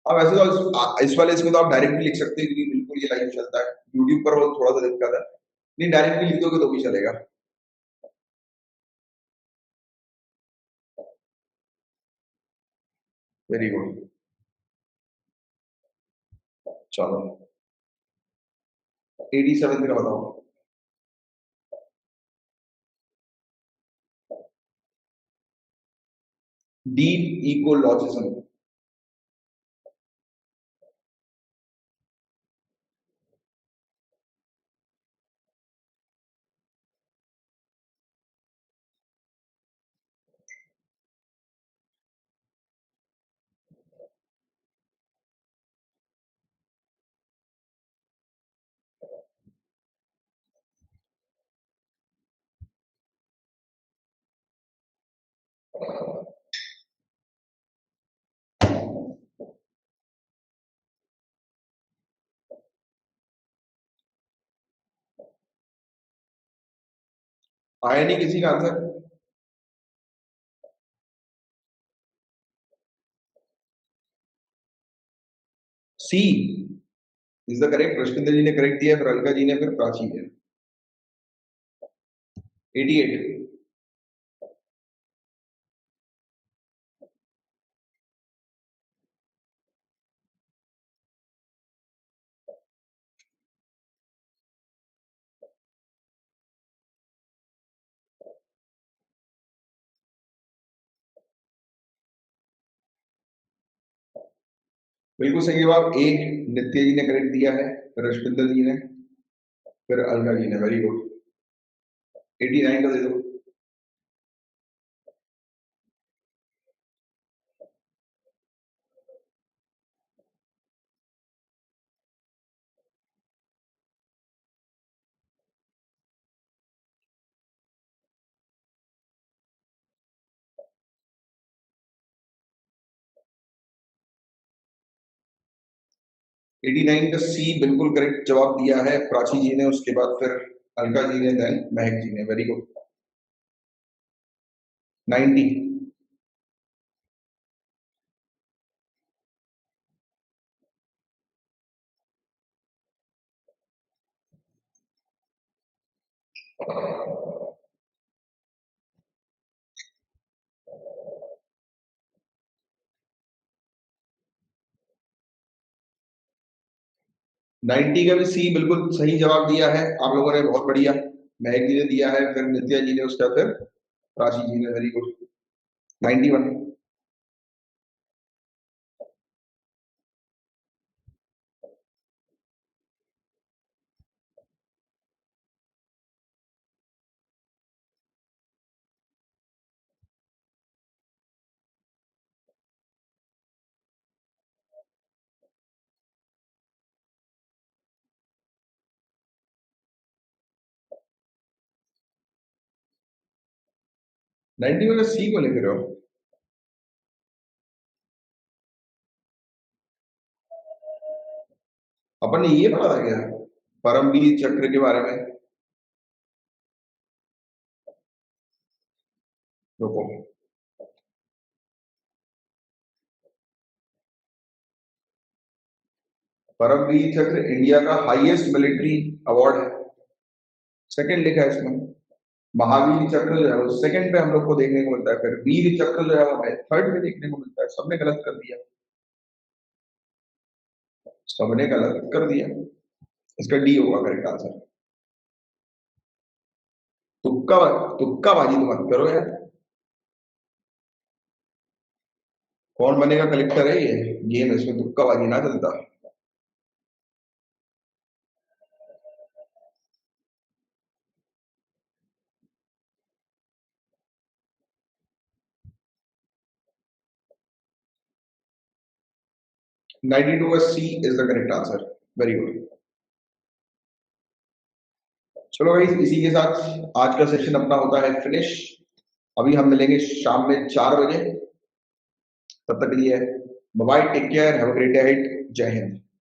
अब वैसे तो इस वाले इसमें तो आप डायरेक्ट भी लिख सकते हैं क्योंकि बिल्कुल ये लाइव चलता है। यूट्यूब पर वो थोड़ा सा दिक्कत है, नहीं डायरेक्ट भी लिख दोगे तो भी चलेगा। Very good. चलो 87 का बताओ। Deep ecologism. आया नहीं किसी का answer? C is the correct. Rashminder ji ने करेक्ट दिया, फिर अलका जी ने, फिर प्राची ने। 88। बिल्कुल सही जवाब। एक नित्य जी ने करेक्ट दिया है, फिर रश्मिंदर जी ने, फिर अलका जी ने। Very good. 89 का दे दो। 89 का सी बिल्कुल करेक्ट जवाब दिया है प्राची जी ने, उसके बाद फिर अलका जी ने, देन महक जी ने। Very good. 90। 90 का भी सी बिल्कुल सही जवाब दिया है आप लोगों ने, बहुत बढ़िया। महक जी ने दिया है, फिर नित्या जी ने, उसका फिर प्राची जी ने। Very good. 91। 91 का सी को लिख रहे हो? अपन ने ये पढ़ा था क्या परमवीर चक्र के बारे में? रुको। परमवीर चक्र इंडिया का हाईएस्ट मिलिट्री अवार्ड है। सेकंड लिखा है इसमें। महावीर चक्र जो है वो सेकंड पे हम लोग को देखने को मिलता है, फिर वीर चक्र जो है वो हमें थर्ड पे देखने को मिलता है। सबने गलत कर दिया। सबने गलत कर दिया। इसका डी होगा करेक्ट आंसर। तुक्का तुक्का बाजी तो मत करो यार। कौन बनेगा कलेक्टर है ये गेम, इसमें तुक्का बाजी ना चलता। 92 का C is the correct answer. Very good. चलो भाई, इसी के साथ आज का सेशन अपना होता है फिनिश। अभी हम मिलेंगे शाम में 4 बजे। तब तक के लिए bye, take care, have a great day. जय हिंद।